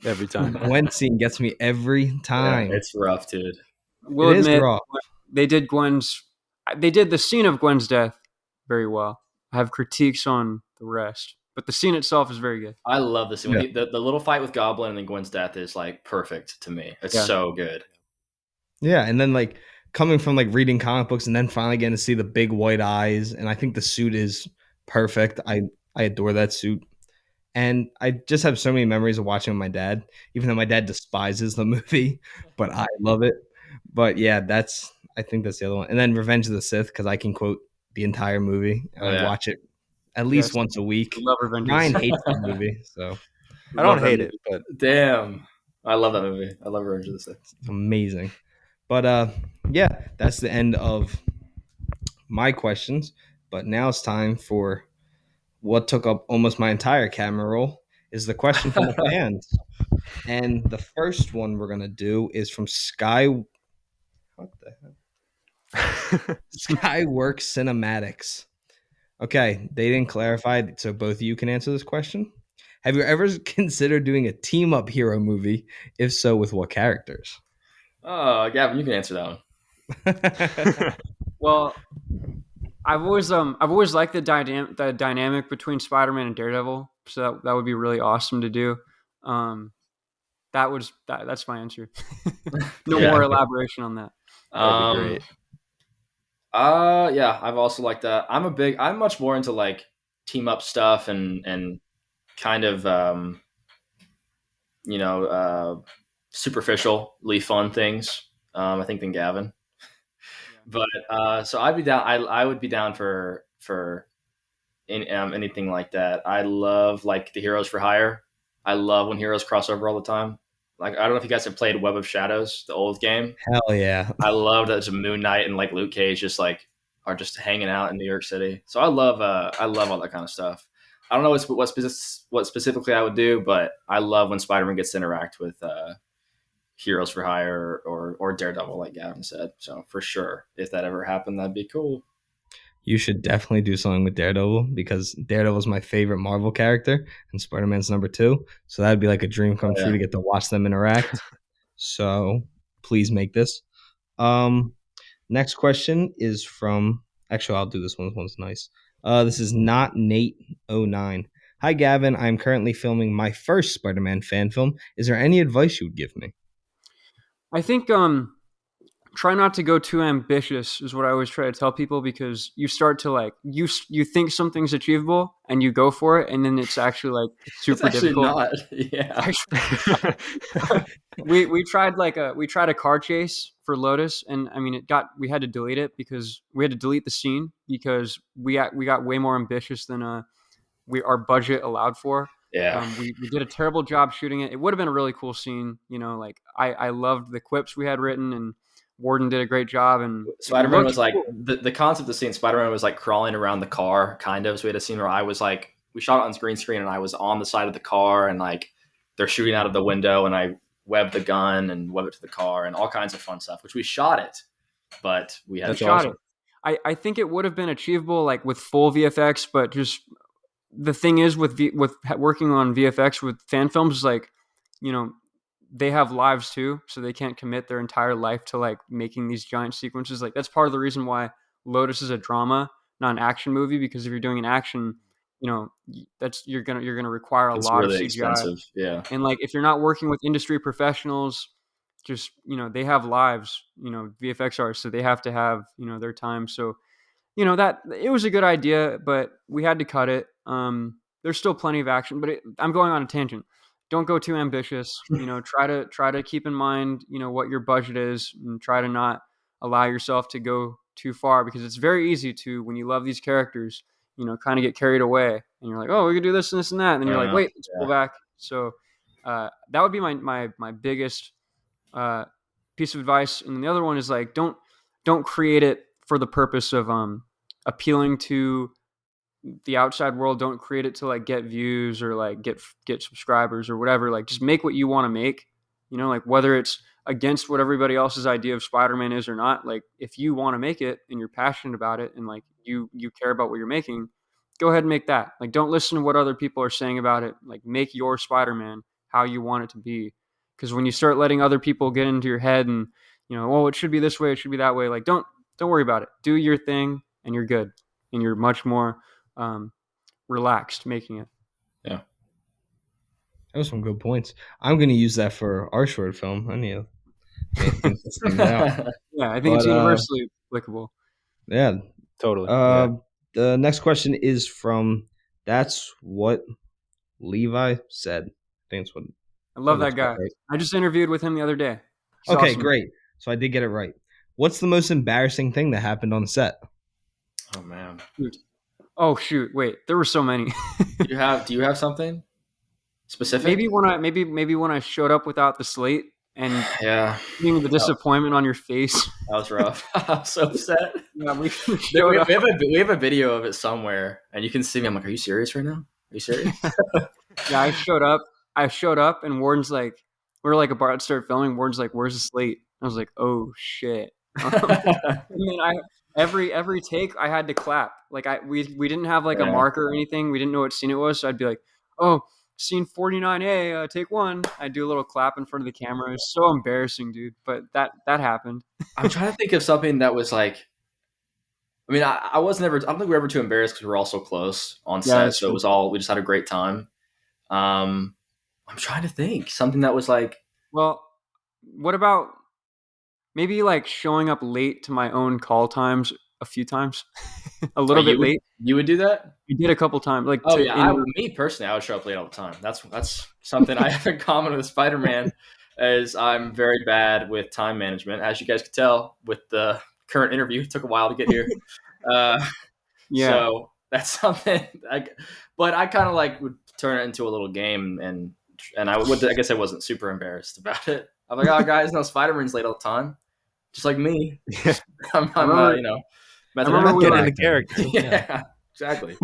every time. Gwen scene gets me every time. Yeah, it's rough, dude. We'll admit, rough. They did the scene of Gwen's death very well. I have critiques on the rest, but the scene itself is very good. I love the scene. Yeah. The little fight with Goblin and then Gwen's death is like perfect to me. It's so good. Yeah, and then like coming from like reading comic books and then finally getting to see the big white eyes, and I think the suit is perfect. I adore that suit. And I just have so many memories of watching with my dad, even though my dad despises the movie, but I love it. But yeah, I think that's the other one. And then Revenge of the Sith, because I can quote the entire movie and I watch it at least once a week. I love Revenge. Ryan hates the movie, so I don't hate it, but damn, I love that movie. I love Revenge of the Sith. it's amazing. But yeah, that's the end of my questions. But now it's time for what took up almost my entire camera roll is the question from the fans. And the first one we're gonna do is from Sky. What the hell? Skyworks Cinematics. Okay, they didn't clarify, so both of you can answer this question. Have you ever considered doing a team up hero movie? If so, with what characters? Oh, Gavin, you can answer that one. Well, I've always liked the dynamic between Spider-Man and Daredevil, so that would be really awesome to do. That's my answer. No more elaboration on that. That'd be great. Yeah, I've also liked that. I'm much more into like team up stuff and kind of superficially fun things. I think than Gavin. But so I'd be down. I would be down for anything like that. I love like the Heroes for Hire. I love when heroes cross over all the time. Like I don't know if you guys have played Web of Shadows, the old game. Hell yeah! I love that Moon Knight and like Luke Cage just like are just hanging out in New York City. So I love all that kind of stuff. I don't know what specifically I would do, but I love when Spider-Man gets to interact with Heroes for Hire or Daredevil, like Gavin said. So for sure, if that ever happened, that'd be cool. You should definitely do something with Daredevil because Daredevil is my favorite Marvel character and Spider-Man's number 2. So that'd be like a dream come true to get to watch them interact. So please make this. Next question is from, actually, I'll do this one. This one's nice. This is not Nate09. Hi, Gavin. I'm currently filming my first Spider-Man fan film. Is there any advice you would give me? I think try not to go too ambitious is what I always try to tell people, because you start to like you think something's achievable and you go for it, and then it's actually like super difficult. Not. Yeah. we tried a car chase for Lotus, and I mean we had to delete it because we had to delete the scene because we got way more ambitious than our budget allowed for. Yeah. We did a terrible job shooting it. It would have been a really cool scene, like I loved the quips we had written, and Warden did a great job. And Spider-Man was like the concept of the scene. Spider-Man was like crawling around the car, kind of. So we had a scene where I was like, we shot it on green screen, and I was on the side of the car, and like they're shooting out of the window, and I webbed the gun and webbed it to the car, and all kinds of fun stuff. Which we shot it, but we had to shot it. I think it would have been achievable like with full VFX, but just the thing is with working on VFX with fan films is like, they have lives too, so they can't commit their entire life to like making these giant sequences. Like that's part of the reason why Lotus is a drama, not an action movie, because if you're doing an action, you're gonna require a lot really of CGI. Expensive. Yeah. And like if you're not working with industry professionals, just they have lives, VFX artists, so they have to have their time. So that it was a good idea, but we had to cut it. There's still plenty of action, but I'm going on a tangent. Don't go too ambitious. Try to keep in mind, what your budget is, and try to not allow yourself to go too far, because it's very easy to, when you love these characters, kind of get carried away, and you're like, oh, we could do this and this and that, and then you're like, wait, let's pull back. So that would be my biggest piece of advice. And the other one is like, don't create it for the purpose of appealing to the outside world. Don't create it to like get views or like get subscribers or whatever. Like just make what you want to make, like whether it's against what everybody else's idea of Spider-Man is or not. Like if you want to make it and you're passionate about it and like you care about what you're making, go ahead and make that. Like don't listen to what other people are saying about it. Like make your Spider-Man how you want it to be. Because when you start letting other people get into your head and well, it should be this way, it should be that way, like don't worry about it. Do your thing and you're good, and you're much more relaxed making it. Yeah, that was some good points. I'm going to use that for our short film. I need to think this thing out. Yeah, I think it's universally applicable. Yeah, totally. The next question is from That's What Levi Said. I think it's what. I love that guy. Right. I just interviewed with him the other day. Okay, awesome. Great. So I did get it right. What's the most embarrassing thing that happened on set? Oh man. Oh shoot! Wait, there were so many. Do you have something specific? Maybe when I showed up without the slate and Yeah. seeing the disappointment on your face. That was rough. I was so upset. Yeah, we We showed up. we have a video of it somewhere, and you can see me. I'm like, are you serious right now? Are you serious? Yeah, I showed up, and Warden's like, we were like about to start filming. Warden's like, "Where's the slate?" I was like, "Oh shit!" And then every take I had to clap. Like we didn't have like a marker or anything. We didn't know what scene it was, so I'd be like, "Oh, scene 49A, take 1." I'd do a little clap in front of the camera. It was so embarrassing, dude. But that happened. I'm trying to think of something that was like. I mean, I was never. I don't think we were ever too embarrassed because we were all so close on set. So it was all. We just had a great time. I'm trying to think something that was like. Well, what about maybe like showing up late to my own call times a few times, a little bit late. You would do that? We did a couple times. Like, me personally, I would show up late all the time. That's something I have in common with Spider-Man, is I'm very bad with time management, as you guys could tell with the current interview. It took a while to get here. So that's something. But I kind of like would turn it into a little game, and I guess I wasn't super embarrassed about it. I'm like, oh guys, no, Spider-Man's late all the time, just like me. I'm getting in the character. Yeah, exactly.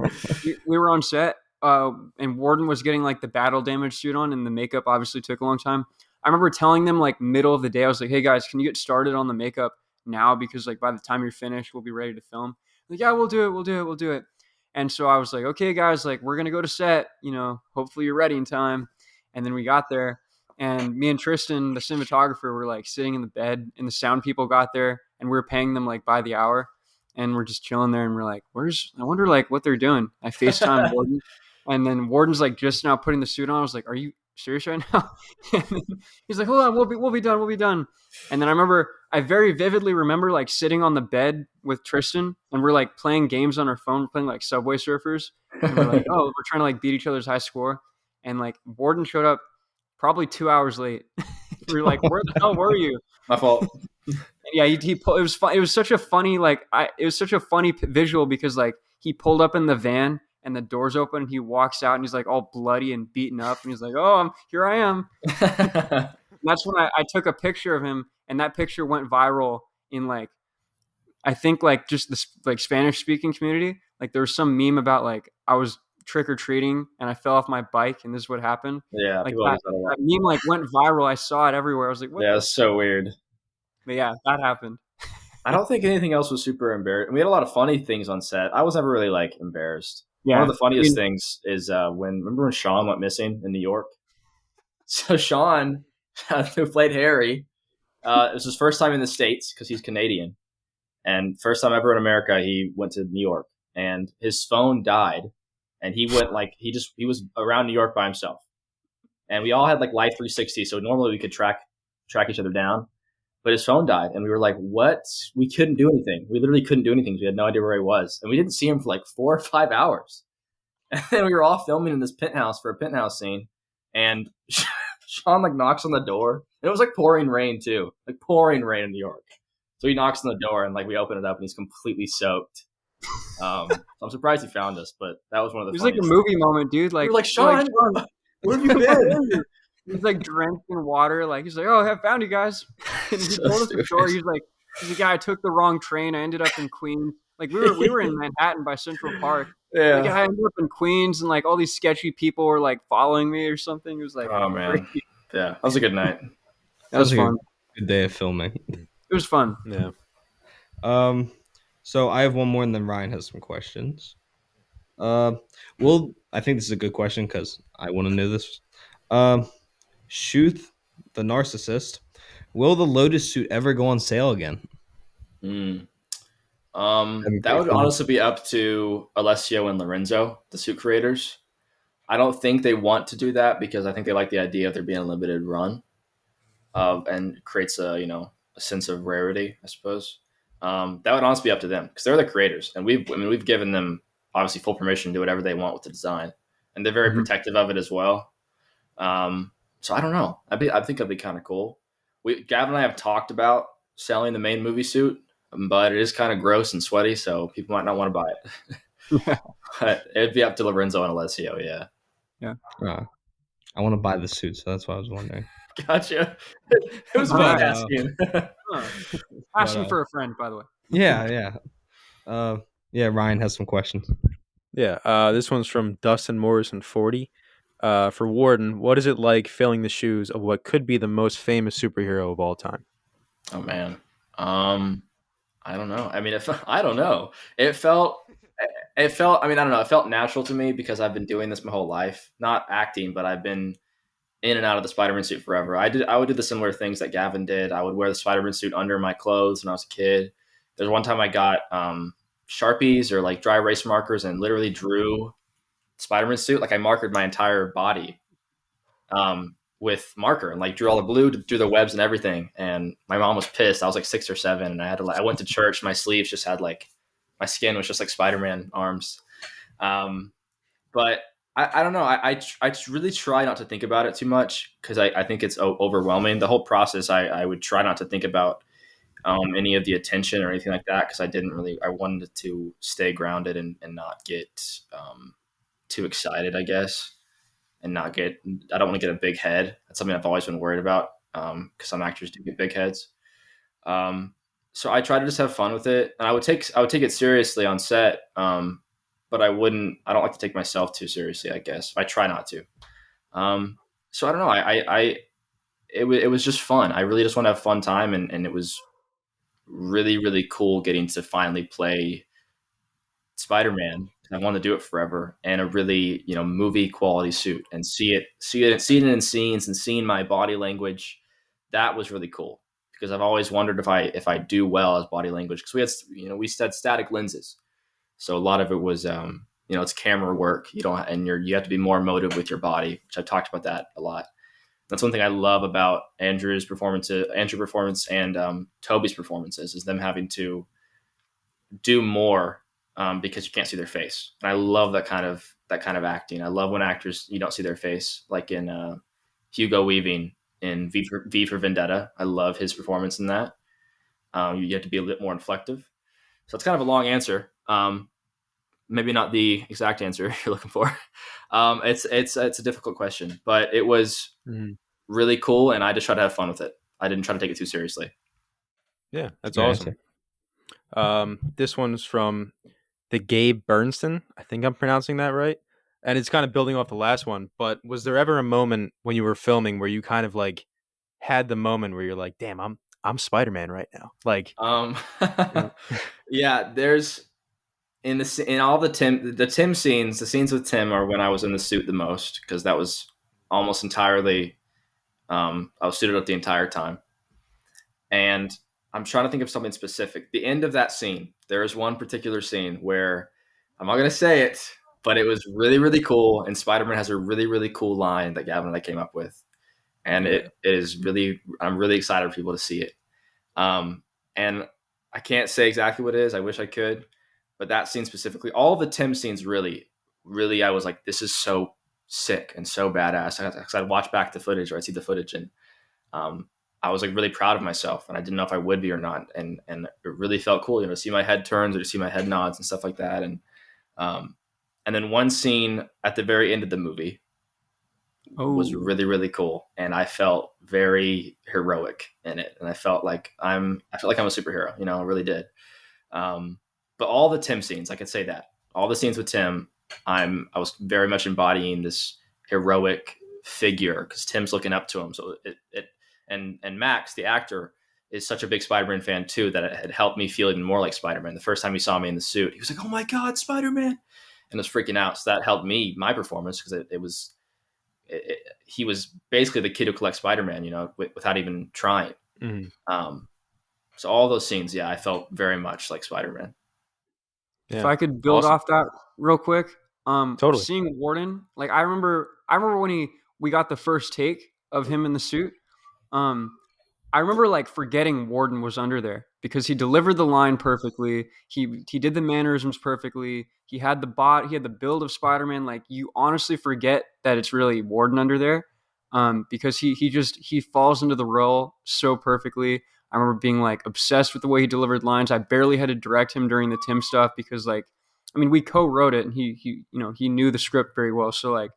We were on set, and Warden was getting like the battle damage suit on, and the makeup obviously took a long time. I remember telling them like middle of the day, I was like, "Hey guys, can you get started on the makeup now? Because like by the time you're finished, we'll be ready to film." Like, yeah, we'll do it. And so I was like, "Okay, guys, like we're gonna go to set. Hopefully you're ready in time." And then we got there, and me and Tristan, the cinematographer, were like sitting in the bed, and the sound people got there, and we were paying them like by the hour. And we're just chilling there, and we're like, I wonder like what they're doing. I FaceTime Warden, and then Warden's like just now putting the suit on. I was like, "Are you serious right now?" He's like, "Hold on, we'll be done." And then I very vividly remember like sitting on the bed with Tristan, and we're like playing games on our phone, playing like Subway Surfers, and we're like, "Oh, we're trying to like beat each other's high score." And like Warden showed up probably 2 hours late. We were like, "Where the hell were you?" My fault. Yeah, it was fun. It was such a funny visual because like he pulled up in the van and the doors open and he walks out and he's like all bloody and beaten up and he's like, "Oh, here I am." And that's when I took a picture of him, and that picture went viral in like I think like just the like Spanish speaking community. Like there was some meme about like I was trick or treating and I fell off my bike and this is what happened. Yeah, like that meme like went viral. I saw it everywhere. I was like, "What?" Yeah, it's so weird. But yeah, that happened. I don't think anything else was super embarrassing. We had a lot of funny things on set. I was never really like embarrassed. Yeah. One of the funniest things is remember when Sean went missing in New York? So Sean, who played Harry, it was his first time in the States because he's Canadian. And first time ever in America, he went to New York and his phone died. And he went like, he was around New York by himself. And we all had like Life 360. So normally we could track each other down. But his phone died, and we were like, what? We couldn't do anything. We literally couldn't do anything. We had no idea where he was. And we didn't see him for like 4 or 5 hours. And then we were all filming in this penthouse for a penthouse scene. And Sean like knocks on the door. And it was like pouring rain too. Like pouring rain in New York. So he knocks on the door, and like we open it up, and he's completely soaked. So I'm surprised he found us, but that was one of the It was like a movie moment, dude. Like, we were like, Sean, where have you been? He's like drenched in water. Like he's like, "Oh, I found you guys." And he told us the story. He's like, "I took the wrong train. I ended up in Queens. Like we were in Manhattan by Central Park. Yeah, like, I ended up in Queens, and like all these sketchy people were like following me or something." It was like, oh man, crazy. Yeah, that was a good night. That was fun. Good day of filming. It was fun. Yeah. So I have one more, and then Ryan has some questions. I think this is a good question because I want to know this. Shuth, the narcissist, will the Lotus suit ever go on sale again? That would honestly be up to Alessio and Lorenzo, the suit creators. I don't think they want to do that because I think they like the idea of there being a limited run, and creates a sense of rarity, I suppose. That would honestly be up to them because they're the creators, and we've given them obviously full permission to do whatever they want with the design, and they're very protective of it as well. So I don't know. I think that'd be kind of cool. Gavin and I have talked about selling the main movie suit, but it is kind of gross and sweaty, so people might not want to buy it. But it'd be up to Lorenzo and Alessio, yeah. I want to buy the suit, so that's why I was wondering. Gotcha. It was fun asking. Asking for a friend, by the way. Yeah. Ryan has some questions. Yeah, this one's from Dustin Morrison 40. For Warden, what is it like filling the shoes of what could be the most famous superhero of all time? Oh man, I don't know. I mean, I don't know. It felt. I mean, I don't know. It felt natural to me because I've been doing this my whole life. Not acting, but I've been in and out of the Spider-Man suit forever. I would do the similar things that Gavin did. I would wear the Spider-Man suit under my clothes when I was a kid. There's one time I got Sharpies or like dry erase markers and literally drew Spider-Man suit. Like I markered my entire body with marker and like drew all the blue, drew the webs and everything. And my mom was pissed. I was like 6 or 7, and I went to church. My sleeves just had like my skin was just like Spider-Man arms. But I don't know. I really try not to think about it too much because I think it's overwhelming. The whole process, I would try not to think about any of the attention or anything like that because I wanted to stay grounded and not get too excited, I guess, and I don't want to get a big head. That's something I've always been worried about because some actors do get big heads. So I try to just have fun with it, and I would take it seriously on set. But I don't like to take myself too seriously, I guess. I try not to. So I don't know. It was just fun. I really just want to have fun time. And it was really, really cool getting to finally play Spider-Man. I wanted to do it forever, and a really, movie quality suit, and see it in scenes and seeing my body language. That was really cool because I've always wondered if I do well as body language, because we had static lenses. So a lot of it was, it's camera work. You have to be more emotive with your body, which I've talked about that a lot. That's one thing I love about Andrew's performance and Toby's performances is them having to do more because you can't see their face. And I love that kind of acting. I love when actors, you don't see their face, like in Hugo Weaving in V for Vendetta. I love his performance in that. You have to be a bit more inflective. So it's kind of a long answer. Maybe not the exact answer you're looking for. It's a difficult question, but it was really cool, and I just tried to have fun with it. I didn't try to take it too seriously. Yeah, that's awesome. This one's from the Gabe Bernston. I think I'm pronouncing that right. And it's kind of building off the last one, but was there ever a moment when you were filming where you kind of like had the moment where you're like, damn, I'm Spider-Man right now? Like, yeah, there's in all the Tim scenes, the scenes with Tim are when I was in the suit the most, because that was almost entirely, I was suited up the entire time. And I'm trying to think of something specific. The end of that scene, there is one particular scene where I'm not going to say it, but it was really, really cool. And Spider-Man has a really, really cool line that Gavin and I came up with. And it is really, I'm really excited for people to see it. And I can't say exactly what it is. I wish I could. But that scene specifically, all the Tim scenes really, really, I was like, this is so sick and so badass. Because I'd watch back the footage, or I'd see the footage, and I was like really proud of myself, and I didn't know if I would be or not. And it really felt cool, to see my head turns or to see my head nods and stuff like that. And then one scene at the very end of the movie was really, really cool, and I felt very heroic in it, and I felt like I'm a superhero. I really did. But all the Tim scenes, I could say that all the scenes with Tim, I was very much embodying this heroic figure because Tim's looking up to him. So and Max, the actor, is such a big Spider-Man fan too, that it had helped me feel even more like Spider-Man. The first time he saw me in the suit, he was like, "Oh my God, Spider-Man!" and was freaking out. So that helped me, my performance, because he was basically the kid who collects Spider-Man, without even trying. Mm-hmm. So all those scenes, I felt very much like Spider-Man. Yeah. If I could build off that real quick, totally. Seeing Warden, like I remember when we got the first take of him in the suit. I remember like forgetting Warden was under there because he delivered the line perfectly. He did the mannerisms perfectly. He had the build of Spider-Man. Like, you honestly forget that it's really Warden under there. because he falls into the role so perfectly. I remember being like obsessed with the way he delivered lines. I barely had to direct him during the Tim stuff because like, I mean, we co-wrote it and he knew the script very well. So like,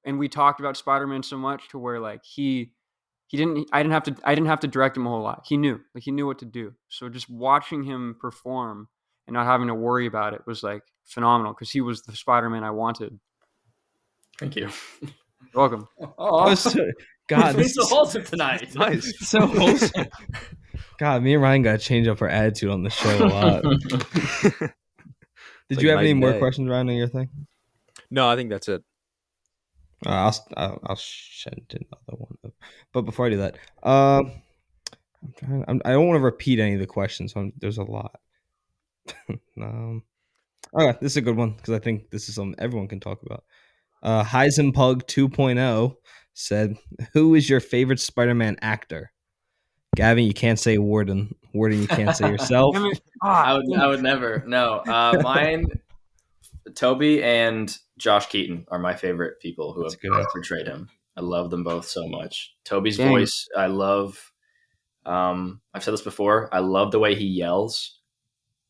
and we talked about Spider-Man so much to where like I didn't have to direct him a whole lot. He knew what to do. So just watching him perform and not having to worry about it was like phenomenal because he was the Spider-Man I wanted. Thank you. You're welcome. Oh, God, this is so wholesome tonight. Nice. so wholesome. God, me and Ryan got to change up our attitude on the show a lot. Did you have any more questions, Ryan, on your thing? No, I think that's it. I'll send another one. But before I do that, I don't want to repeat any of the questions. So there's a lot. Okay, this is a good one because I think this is something everyone can talk about. Heisenpug 2.0 said, "Who is your favorite Spider-Man actor?" Gavin, you can't say Warden. Warden, you can't say yourself. I would never. No, mine. Toby and Josh Keaton are my favorite people who have portrayed him. I love them both so much. Toby's voice, I love. I've said this before. I love the way he yells,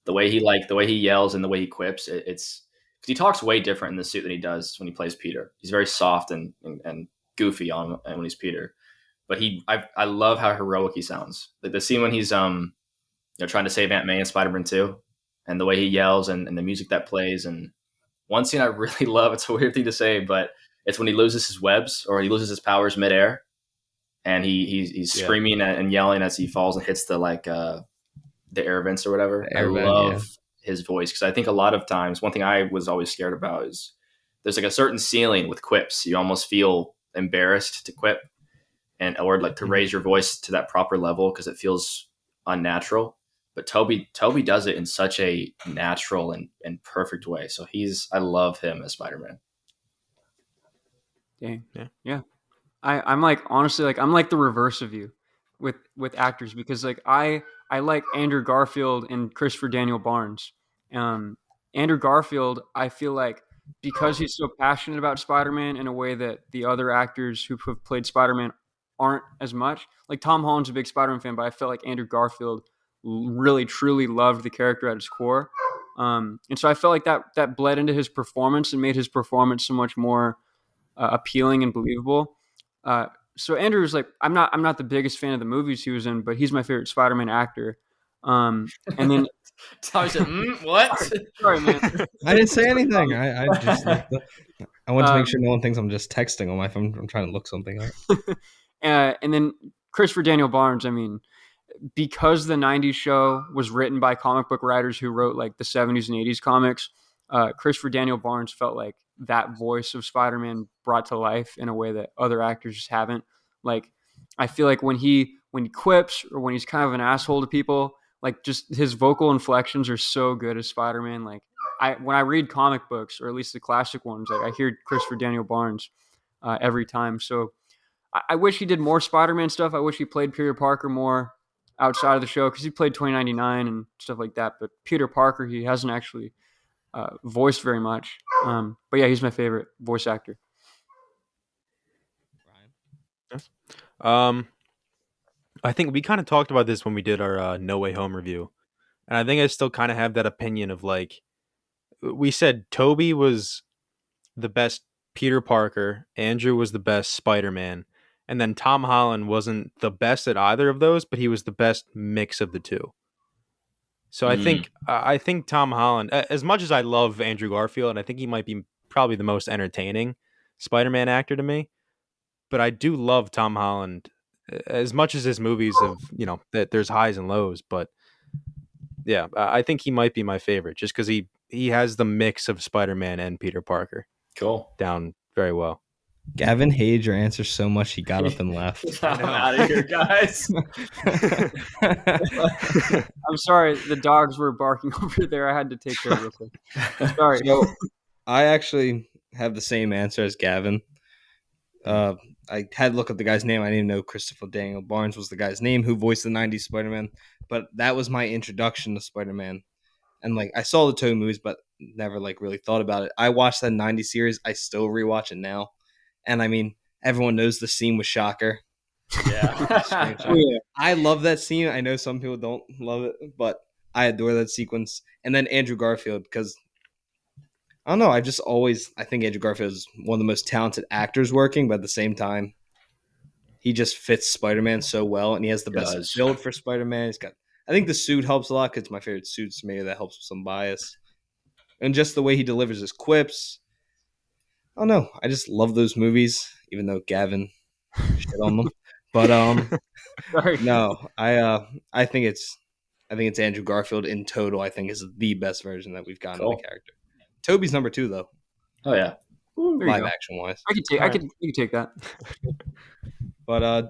the way he yells and the way he quips. It's because he talks way different in the suit than he does when he plays Peter. He's very soft and goofy when he's Peter. But I love how heroic he sounds. Like the scene when he's trying to save Aunt May in Spider-Man 2, and the way he yells and the music that plays. And one scene I really love, it's a weird thing to say, but it's when he loses his webs or he loses his powers midair, and he's screaming and yelling as he falls and hits the air vents or whatever. I love his voice because I think a lot of times one thing I was always scared about is there's like a certain ceiling with quips. You almost feel embarrassed to quip or like to raise your voice to that proper level because it feels unnatural. But Toby does it in such a natural and perfect way. So I love him as Spider-Man. Dang. Yeah. I'm like, honestly, like I'm like the reverse of you with actors because like I like Andrew Garfield and Christopher Daniel Barnes. Andrew Garfield, I feel like because he's so passionate about Spider-Man in a way that the other actors who have played Spider-Man aren't as much. Like Tom Holland's a big Spider-Man fan, but I felt like Andrew Garfield really truly loved the character at its core. And so I felt like that bled into his performance and made his performance so much more appealing and believable. So Andrew's like, I'm not the biggest fan of the movies he was in, but he's my favorite Spider-Man actor. And then Tommy said, "What? Sorry, man. I didn't say anything. I just I want to make sure no one thinks I'm just texting on my phone. I'm trying to look something up." And then Christopher Daniel Barnes. I mean, because the '90s show was written by comic book writers who wrote like the '70s and '80s comics, Christopher Daniel Barnes felt like that voice of Spider-Man brought to life in a way that other actors just haven't. Like, I feel like when he quips or when he's kind of an asshole to people, like just his vocal inflections are so good as Spider-Man. Like when I read comic books, or at least the classic ones, like I hear Christopher Daniel Barnes every time. So I wish he did more Spider-Man stuff. I wish he played Peter Parker more outside of the show because he played 2099 and stuff like that. But Peter Parker, he hasn't actually voiced very much. But yeah, he's my favorite voice actor. I think we kind of talked about this when we did our No Way Home review. And I think I still kind of have that opinion of like, we said Toby was the best Peter Parker, Andrew was the best Spider-Man, and then Tom Holland wasn't the best at either of those, but he was the best mix of the two. So I think Tom Holland, as much as I love Andrew Garfield, and I think he might be probably the most entertaining Spider-Man actor to me, but I do love Tom Holland as much as his movies have, that there's highs and lows, but yeah, I think he might be my favorite just because he has the mix of Spider-Man and Peter Parker. Cool. Down very well. Gavin hated your answer so much he got up and left. I'm out of here, guys. I'm sorry, the dogs were barking over there. I had to take care of it real quick. Sorry. So I actually have the same answer as Gavin. I had to look up the guy's name. I didn't even know Christopher Daniel Barnes was the guy's name who voiced the 90s Spider-Man. But that was my introduction to Spider-Man. And like I saw the Tobey movies, but never like really thought about it. I watched that 90s series. I still rewatch it now. And I mean, everyone knows the scene with Shocker. Yeah. Oh, yeah. I love that scene. I know some people don't love it, but I adore that sequence. And then Andrew Garfield, because I don't know, I think Andrew Garfield is one of the most talented actors working, but at the same time, he just fits Spider-Man so well, and he has the best does. build for Spider-Man. I think the suit helps a lot because it's my favorite suits. Maybe that helps with some bias, and just the way he delivers his quips. I don't know. I just love those movies, even though Gavin shit on them. But Sorry. no, I think it's Andrew Garfield in total. I think is the best version that we've gotten of Cool. the character. Toby's number 2 though, Oh yeah. There you live go. action wise. You can take that. But I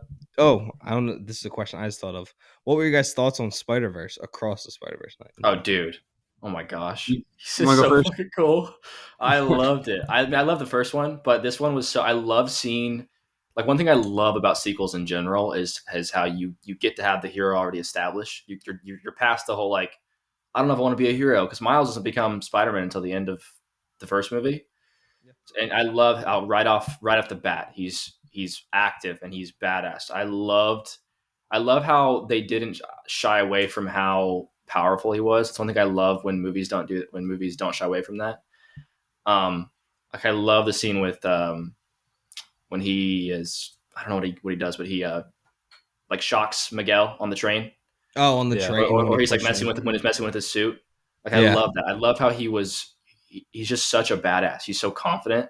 don't know. This is a question I just thought of. What were your guys' thoughts on Spider-Verse, across the Spider-Verse night? Oh, dude. Oh my gosh. You This wanna is go so first? fucking cool. I loved it. I love the first one, but this one was so. I love seeing. Like one thing I love about sequels in general is how you get to have the hero already established. You're past the whole like I don't know if I want to be a hero because Miles doesn't become Spider-Man until the end of the first movie. And I love how right off the bat he's active and he's badass. I love how they didn't shy away from how powerful he was. It's one thing I love when movies don't shy away from that. Like I love the scene with when he is I don't know what he does, but he like shocks Miguel on the train. Oh, on the Yeah. train, Or he's like messing with his suit. Like I love that. I love how he's just such a badass. He's so confident,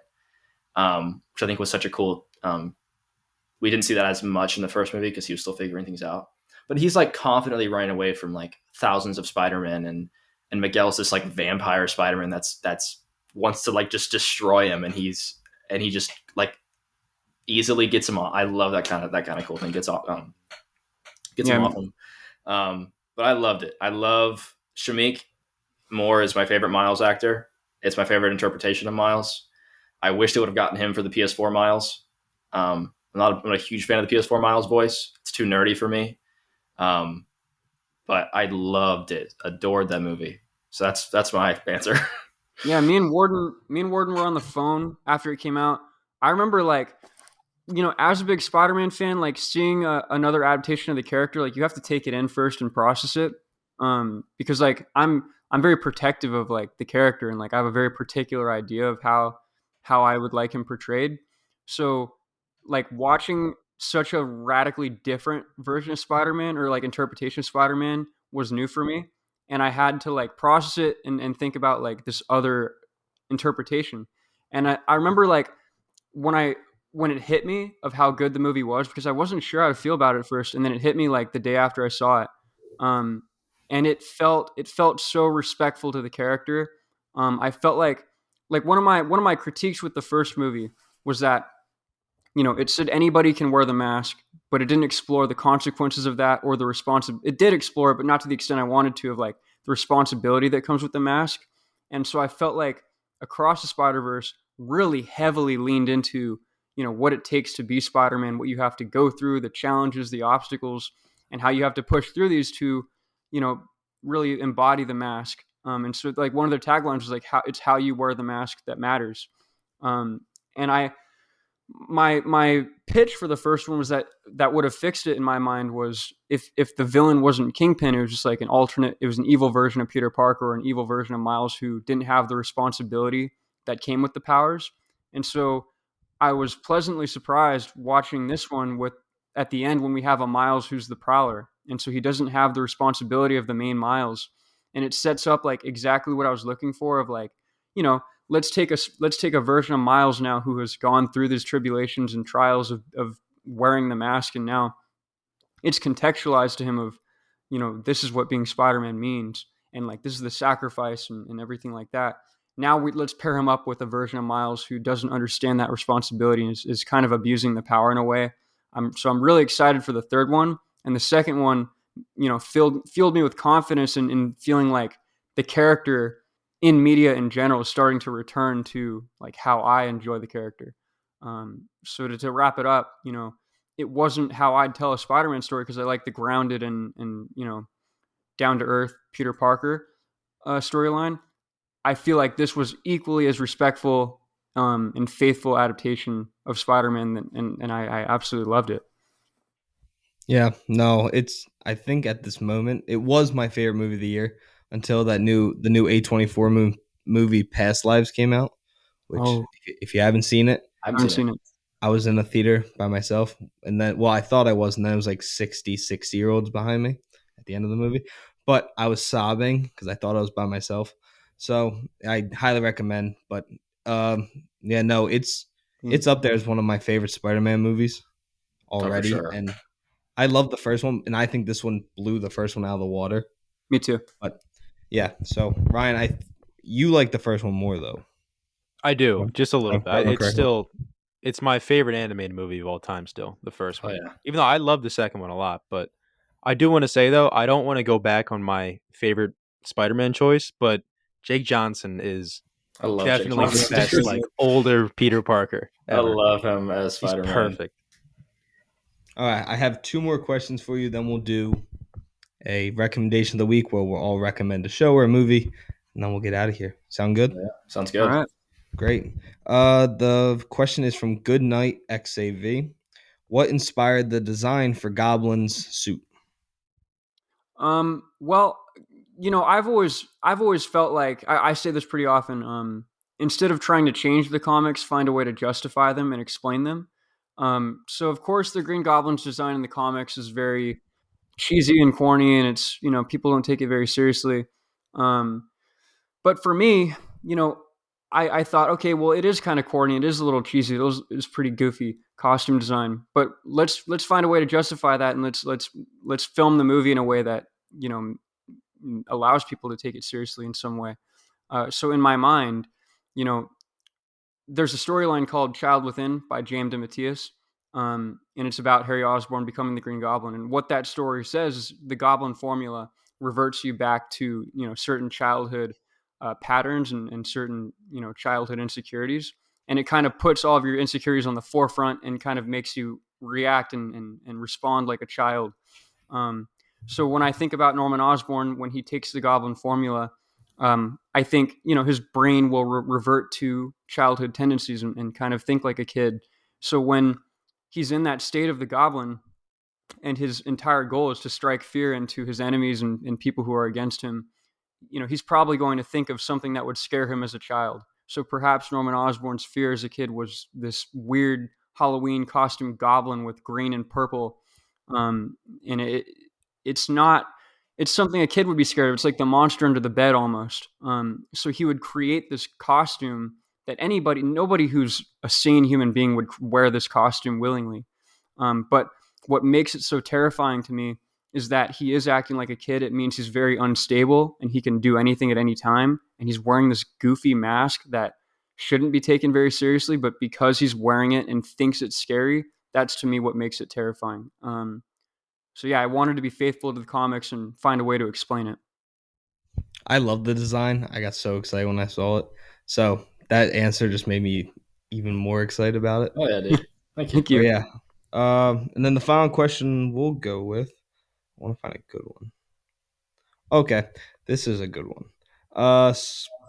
which I think was such a cool. We didn't see that as much in the first movie because he was still figuring things out. But he's like confidently running away from like thousands of Spider-Men, and Miguel's this like vampire Spider-Man that's wants to like just destroy him, and he just like easily gets him off. I love that kind of cool thing. Gets him off him. But I loved it. I love Shameik Moore is my favorite Miles actor. It's my favorite interpretation of Miles. I wish they would have gotten him for the PS4 Miles. I'm not a huge fan of the PS4 Miles voice. It's too nerdy for me. But I loved it. Adored that movie. So that's my answer. Yeah, me and Warden were on the phone after it came out. I remember like, as a big Spider-Man fan, like seeing another adaptation of the character, like you have to take it in first and process it. Because like I'm very protective of like the character, and like I have a very particular idea of how I would like him portrayed. So like watching such a radically different version of Spider-Man or like interpretation of Spider-Man was new for me. And I had to like process it and think about like this other interpretation. And I remember like when it hit me of how good the movie was, because I wasn't sure how to feel about it at first. And then it hit me like the day after I saw it. And it felt so respectful to the character. I felt like one of my critiques with the first movie was that, it said anybody can wear the mask, but it didn't explore the consequences of that or the responsibility. It did explore it, but not to the extent I wanted to, of like the responsibility that comes with the mask. And so I felt like Across the Spider-Verse really heavily leaned into, what it takes to be Spider-Man, what you have to go through, the challenges, the obstacles, and how you have to push through these to, really embody the mask. And so like one of their taglines was like, how you wear the mask that matters. And my pitch for the first one was that would have fixed it in my mind was if the villain wasn't Kingpin, it was just like it was an evil version of Peter Parker or an evil version of Miles who didn't have the responsibility that came with the powers. And so I was pleasantly surprised watching this one at the end when we have a Miles who's the Prowler. And so he doesn't have the responsibility of the main Miles. And it sets up like exactly what I was looking for of like, let's take a version of Miles now who has gone through these tribulations and trials of wearing the mask. And now it's contextualized to him of, this is what being Spider-Man means. And like, this is the sacrifice and everything like that. Now let's pair him up with a version of Miles who doesn't understand that responsibility and is kind of abusing the power in a way. So I'm really excited for the third one. And the second one, filled me with confidence in feeling like the character in media in general is starting to return to like how I enjoy the character. So to wrap it up, it wasn't how I'd tell a Spider-Man story because I like the grounded and down to earth Peter Parker storyline. I feel like this was equally as respectful and faithful adaptation of Spider-Man, and I absolutely loved it. Yeah, no, I think at this moment it was my favorite movie of the year until the new A24 movie Past Lives came out, which Oh, if you haven't seen it, I I haven't haven't seen seen it. it. I was in a theater by myself, and then, well, I thought I was, and then it was like 60-year-olds behind me at the end of the movie. But I was sobbing because I thought I was by myself. So I highly recommend. But yeah, no, it's up there as one of my favorite Spider-Man movies Oh, for already, sure. and I love the first one, and I think this one blew the first one out of the water. Me too. But yeah, so Ryan, you like the first one more though. I do, just a little If bit. I remember It's correctly. still, it's my favorite animated movie of all time. Still, the first Oh one, yeah. even though I love the second one a lot. But I do want to say though, I don't want to go back on my favorite Spider-Man choice, but Jake Johnson is I love Jake definitely the Johnson. best, like older Peter Parker I ever. love him as He's Spider-Man. perfect. All right, I have two more questions for you. Then we'll do a recommendation of the week where we'll all recommend a show or a movie, and then we'll get out of here. Sound good? Yeah, sounds All good. right. Great. The question is from Goodnight XAV. What inspired the design for Goblin's suit? Well, I've always felt like I say this pretty often. Instead of trying to change the comics, find a way to justify them and explain them. So of course, the Green Goblin's design in the comics is very cheesy and corny, and it's people don't take it very seriously. Um, but for me, I thought, okay, well, it is kind of corny. It is a little cheesy. It's pretty goofy costume design. But let's find a way to justify that, and let's film the movie in a way that allows people to take it seriously in some way. So in my mind, you know, there's a storyline called Child Within by James DeMatteis. And it's about Harry Osborn becoming the Green Goblin. And what that story says is the Goblin formula reverts you back to certain childhood patterns and certain childhood insecurities, and it kind of puts all of your insecurities on the forefront and kind of makes you react and respond like a child. Um, so when I think about Norman Osborn, when he takes the Goblin formula, I think his brain will revert to childhood tendencies and kind of think like a kid. So when he's in that state of the Goblin, and his entire goal is to strike fear into his enemies and people who are against him, he's probably going to think of something that would scare him as a child. So perhaps Norman Osborn's fear as a kid was this weird Halloween costume goblin with green and purple. And it's not, it's something a kid would be scared of. It's like the monster under the bed almost. So he would create this costume that nobody who's a sane human being would wear this costume willingly. But what makes it so terrifying to me is that he is acting like a kid. It means he's very unstable and he can do anything at any time. And he's wearing this goofy mask that shouldn't be taken very seriously, but because he's wearing it and thinks it's scary, that's to me what makes it terrifying. So yeah, I wanted to be faithful to the comics and find a way to explain it. I love the design. I got so excited when I saw it. So that answer just made me even more excited about it. Oh yeah, dude. Thank you. Thank you. But yeah. And then the final question we'll go with. I want to find a good one. Okay, this is a good one.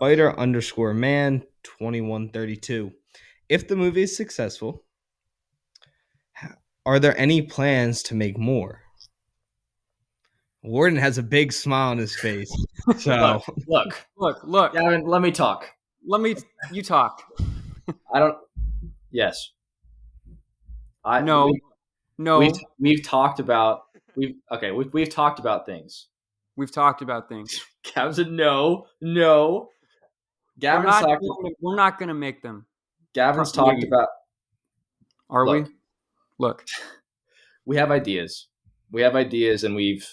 Spider_Man 2132. If the movie is successful, are there any plans to make more? Warden has a big smile on his face. So Look, Gavin, let me talk. You talk. I don't. Yes. No. We've talked about we've talked about things. We've talked about things. Gavin said no. Gavin's talked. We're not going to make them. Gavin's talked about. Are Look, we? Look, we have ideas. We have ideas, and we've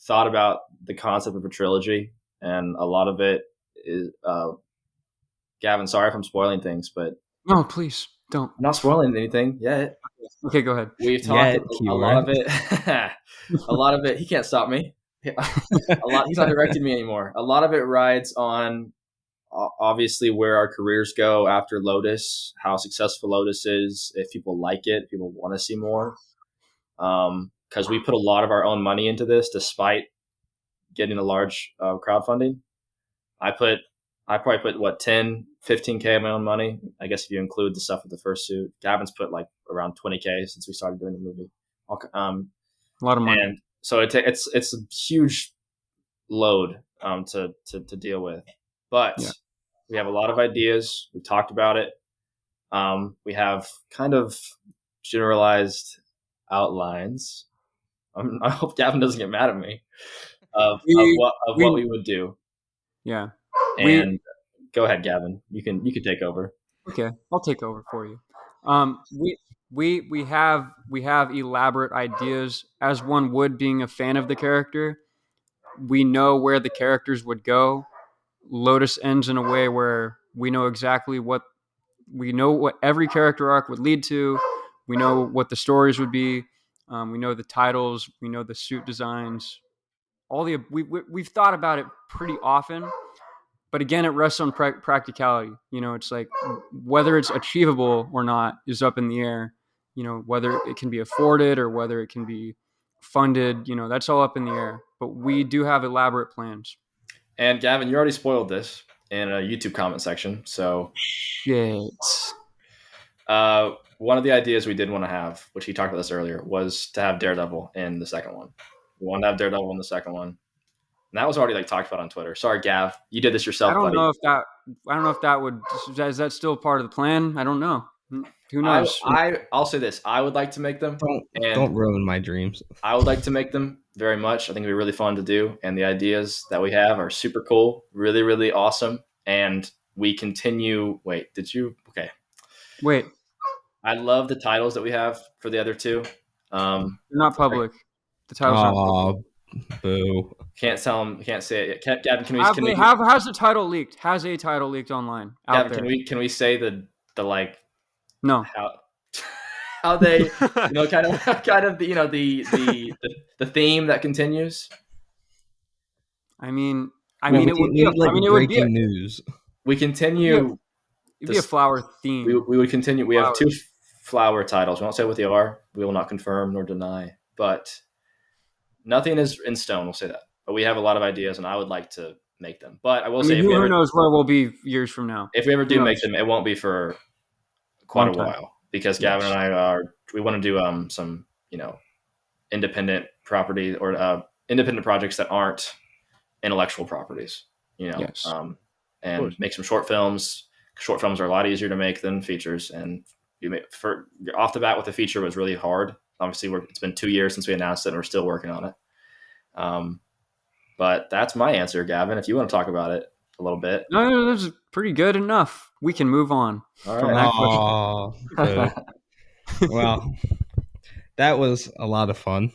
thought about the concept of a trilogy, and a lot of it is. Gavin, sorry if I'm spoiling things, but no, please don't. I'm not spoiling anything yet. Okay, go ahead. We've talked a lot of it. A lot of it. He can't stop me. He's not directing me anymore. A lot of it rides on obviously where our careers go after Lotus, how successful Lotus is, if people like it, if people want to see more. Because we put a lot of our own money into this, despite getting a large crowdfunding. I put I probably put what 10, 15K of my own money. I guess if you include the stuff with the first suit. Gavin's put like around 20K since we started doing the movie. A lot of money. And so it's a huge load to deal with, but we have a lot of ideas. We talked about it. We have kind of generalized outlines. I hope Gavin doesn't get mad at me of what we would do. Yeah. And go ahead, Gavin. You can take over. Okay, I'll take over for you. We have elaborate ideas, as one would, being a fan of the character. We know where the characters would go. Lotus ends in a way where we know exactly what every character arc would lead to. We know what the stories would be. We know the titles. We know the suit designs. We've thought about it pretty often, but again, it rests on practicality. It's like whether it's achievable or not is up in the air. Whether it can be afforded or whether it can be funded. That's all up in the air. But we do have elaborate plans. And Gavin, you already spoiled this in a YouTube comment section. So shit. One of the ideas we did want to have, which he talked about this earlier, was to have Daredevil in the second one. We wanted to have Daredevil in the second one. And that was already talked about on Twitter. Sorry, Gav, you did this yourself. I don't buddy. know if that would. Is that still part of the plan? I don't know. Who knows? I'll say this: I would like to make them. Don't ruin my dreams. I would like to make them very much. I think it'd be really fun to do, and the ideas that we have are super cool, really, really awesome. And we continue. Wait, did you? Okay. Wait. I love the titles that we have for the other two. They're not public. The titles aren't public. Boo. Can't tell them. Can't say it. Gavin, how's the title leaked? Has a title leaked online? Gavin, can we say the like? No. How they kind of the theme that continues. I mean it would be breaking news. We continue. It'd be a flower theme. We would continue. We have two flower titles. We won't say what they are. We will not confirm nor deny. But nothing is in stone. We'll say that. But we have a lot of ideas, and I would like to make them. But I will say, who knows where we'll be years from now? If we ever do make them, it won't be for quite a while, because Gavin and I we want to do some independent property or independent projects that aren't intellectual properties. And make some short films. Short films are a lot easier to make than features, and off the bat with the feature was really hard. Obviously, it's been 2 years since we announced it, and we're still working on it. But that's my answer, Gavin. If you want to talk about it a little bit. No, that's pretty good enough. We can move on from that question. Well, that was a lot of fun.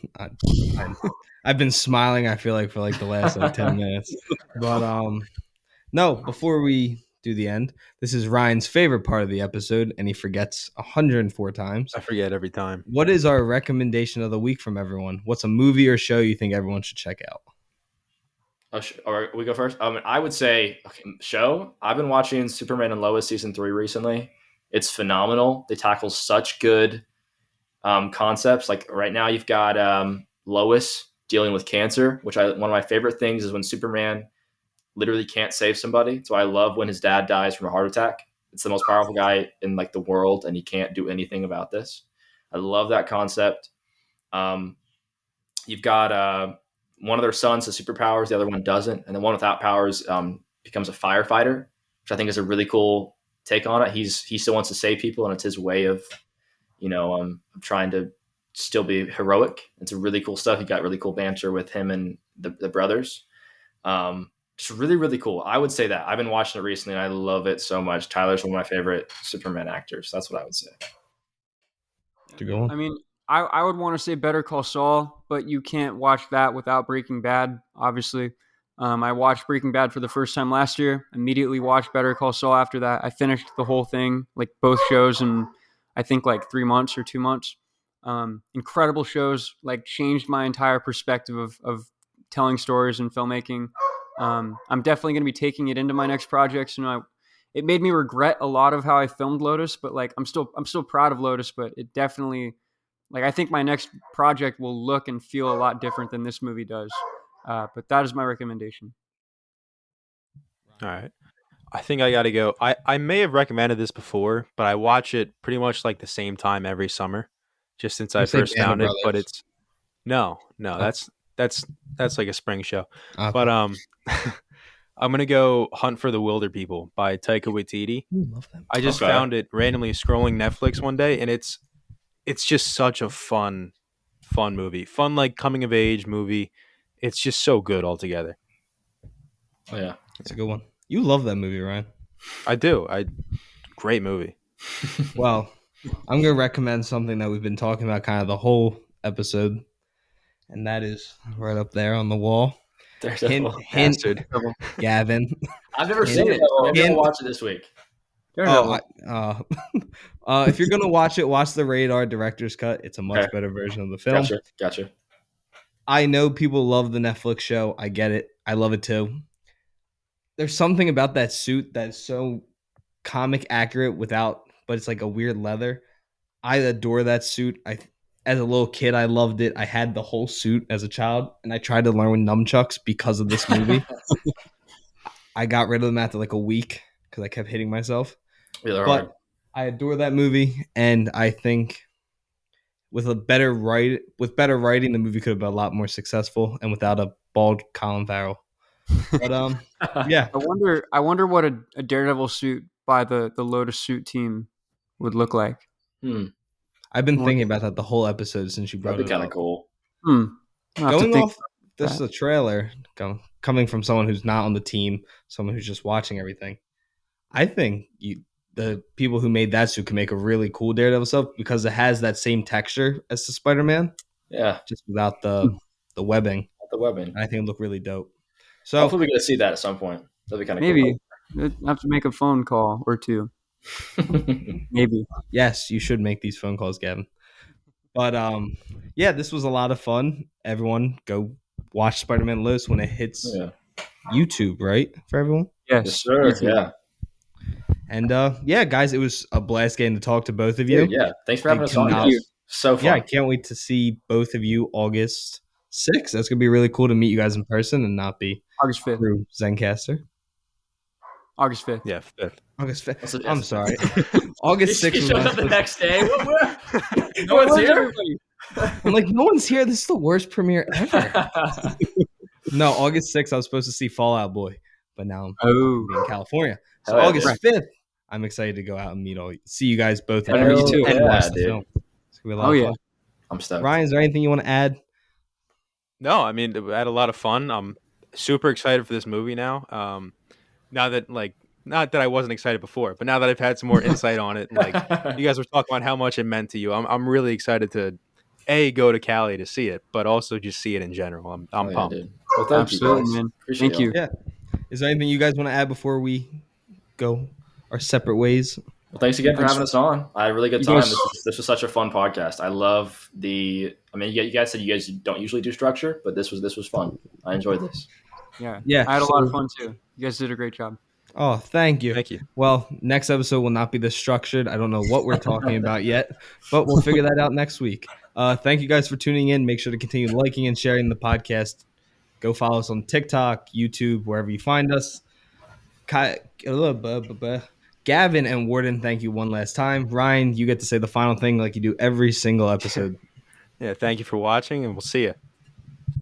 I've been smiling, I feel like, for like the last 10 minutes. But no, before we do the end, this is Ryan's favorite part of the episode, and he forgets 104 times. I forget every time. What is our recommendation of the week from everyone? What's a movie or show you think everyone should check out? Or we go first. I would say show. I've been watching Superman and Lois season 3 recently. It's phenomenal. They tackle such good concepts. Like right now, you've got Lois dealing with cancer, which one of my favorite things is when Superman literally can't save somebody. So I love when his dad dies from a heart attack. It's the most powerful guy in like the world, and he can't do anything about this. I love that concept. You've got one of their sons has superpowers, the other one doesn't, and the one without powers becomes a firefighter, which I think is a really cool take on it. He still wants to save people, and it's his way of trying to still be heroic. It's a really cool stuff. You got really cool banter with him and the brothers. Just really, really cool. I would say that. I've been watching it recently, and I love it so much. Tyler's one of my favorite Superman actors. That's what I would say. To go on. I mean, I would want to say Better Call Saul, but you can't watch that without Breaking Bad, obviously. I watched Breaking Bad for the first time last year, immediately watched Better Call Saul after that. I finished the whole thing, like both shows, in I think like 3 months or 2 months. Incredible shows, like changed my entire perspective of telling stories and filmmaking. I'm definitely going to be taking it into my next projects. It made me regret a lot of how I filmed Lotus, but like I'm still proud of Lotus, but it definitely, like, I think my next project will look and feel a lot different than this movie does. But that is my recommendation. All right. I think I got to go. I may have recommended this before, but I watch it pretty much like the same time every summer, just since I You say first Band of found it. But Brothers. it's no, Oh. that's like a spring show. Okay. But I'm gonna go Hunt for the Wilder People by Taika Waititi. Ooh, love that. I just Okay. found it randomly scrolling Netflix one day, and it's just such a fun movie, fun like coming of age movie. It's just so good altogether. Oh yeah. It's a good one. You love that movie, Ryan. I do. Great movie. Well, I'm going to recommend something that we've been talking about kind of the whole episode, and that is right up there on the wall. Hint, Bastard. Gavin. I've never seen it. Maybe I'll watch it this week. If you're going to watch it, watch the Radar Director's Cut. It's a much better version of the film. Gotcha. I know people love the Netflix show. I get it. I love it too. There's something about that suit that is so comic accurate but it's like a weird leather. I adore that suit. As a little kid, I loved it. I had the whole suit as a child, and I tried to learn nunchucks because of this movie. I got rid of them after like a week because I kept hitting myself. Yeah, they're but hard. I adore that movie, and I think with better writing, the movie could have been a lot more successful, and without a bald Colin Farrell. But yeah, I wonder what a Daredevil suit by the Lotus suit team would look like. I've been thinking about that the whole episode since you brought That'd be it kind of up. cool. Going off this is a trailer coming from someone who's not on the team, someone who's just watching everything. I think the people who made that suit can make a really cool Daredevil stuff because it has that same texture as the Spider-Man. Yeah, just without the webbing. The webbing. I think it'll look really dope. So hopefully we get to see that at some point. That'd be kind of maybe cool. I have to make a phone call or two. Maybe. Yes, you should make these phone calls, Gavin. But yeah, this was a lot of fun. Everyone, go watch Spider-Man Lotus when it hits YouTube, right? For everyone. Yes, sir. YouTube. Yeah. And yeah, guys, it was a blast getting to talk to both of you. Dude, yeah, thanks for having us on. Guys. So fun. Yeah, I can't wait to see both of you August 6th. That's gonna be really cool to meet you guys in person and not be August 5th through Zencaster. August 5th. Yeah, 5th. August 5th. I'm sorry. August 6th. He showed up the next day. No one's here. I'm like, no one's here. This is the worst premiere ever. No, August 6th, I was supposed to see Fallout Boy, but now I'm in California. So August 5th, I'm excited to go out and see you guys both and watch the film. It's gonna be a lot of fun. I'm stoked. Ryan, is there anything you want to add? No, I mean, we had a lot of fun. I'm super excited for this movie now. Now that not that I wasn't excited before, but now that I've had some more insight on it, like you guys were talking about how much it meant to you, I'm really excited to go to Cali to see it, but also just see it in general. I'm pumped. Dude. Well, thank you, man. Thank you. Yeah. Is there anything you guys want to add before we go our separate ways? Well, thanks again for having us on. I had a really good time. This was such a fun podcast. I love you guys said you guys don't usually do structure, but this was fun. I enjoyed this. Yeah. I had a lot of fun too. You guys did a great job. Oh, thank you. Thank you. Well, next episode will not be this structured. I don't know what we're talking about yet, but we'll figure that out next week. Thank you guys for tuning in. Make sure to continue liking and sharing the podcast. Go follow us on TikTok, YouTube, wherever you find us. Gavin and Warden, thank you one last time. Ryan, you get to say the final thing like you do every single episode. Yeah, thank you for watching, and we'll see you.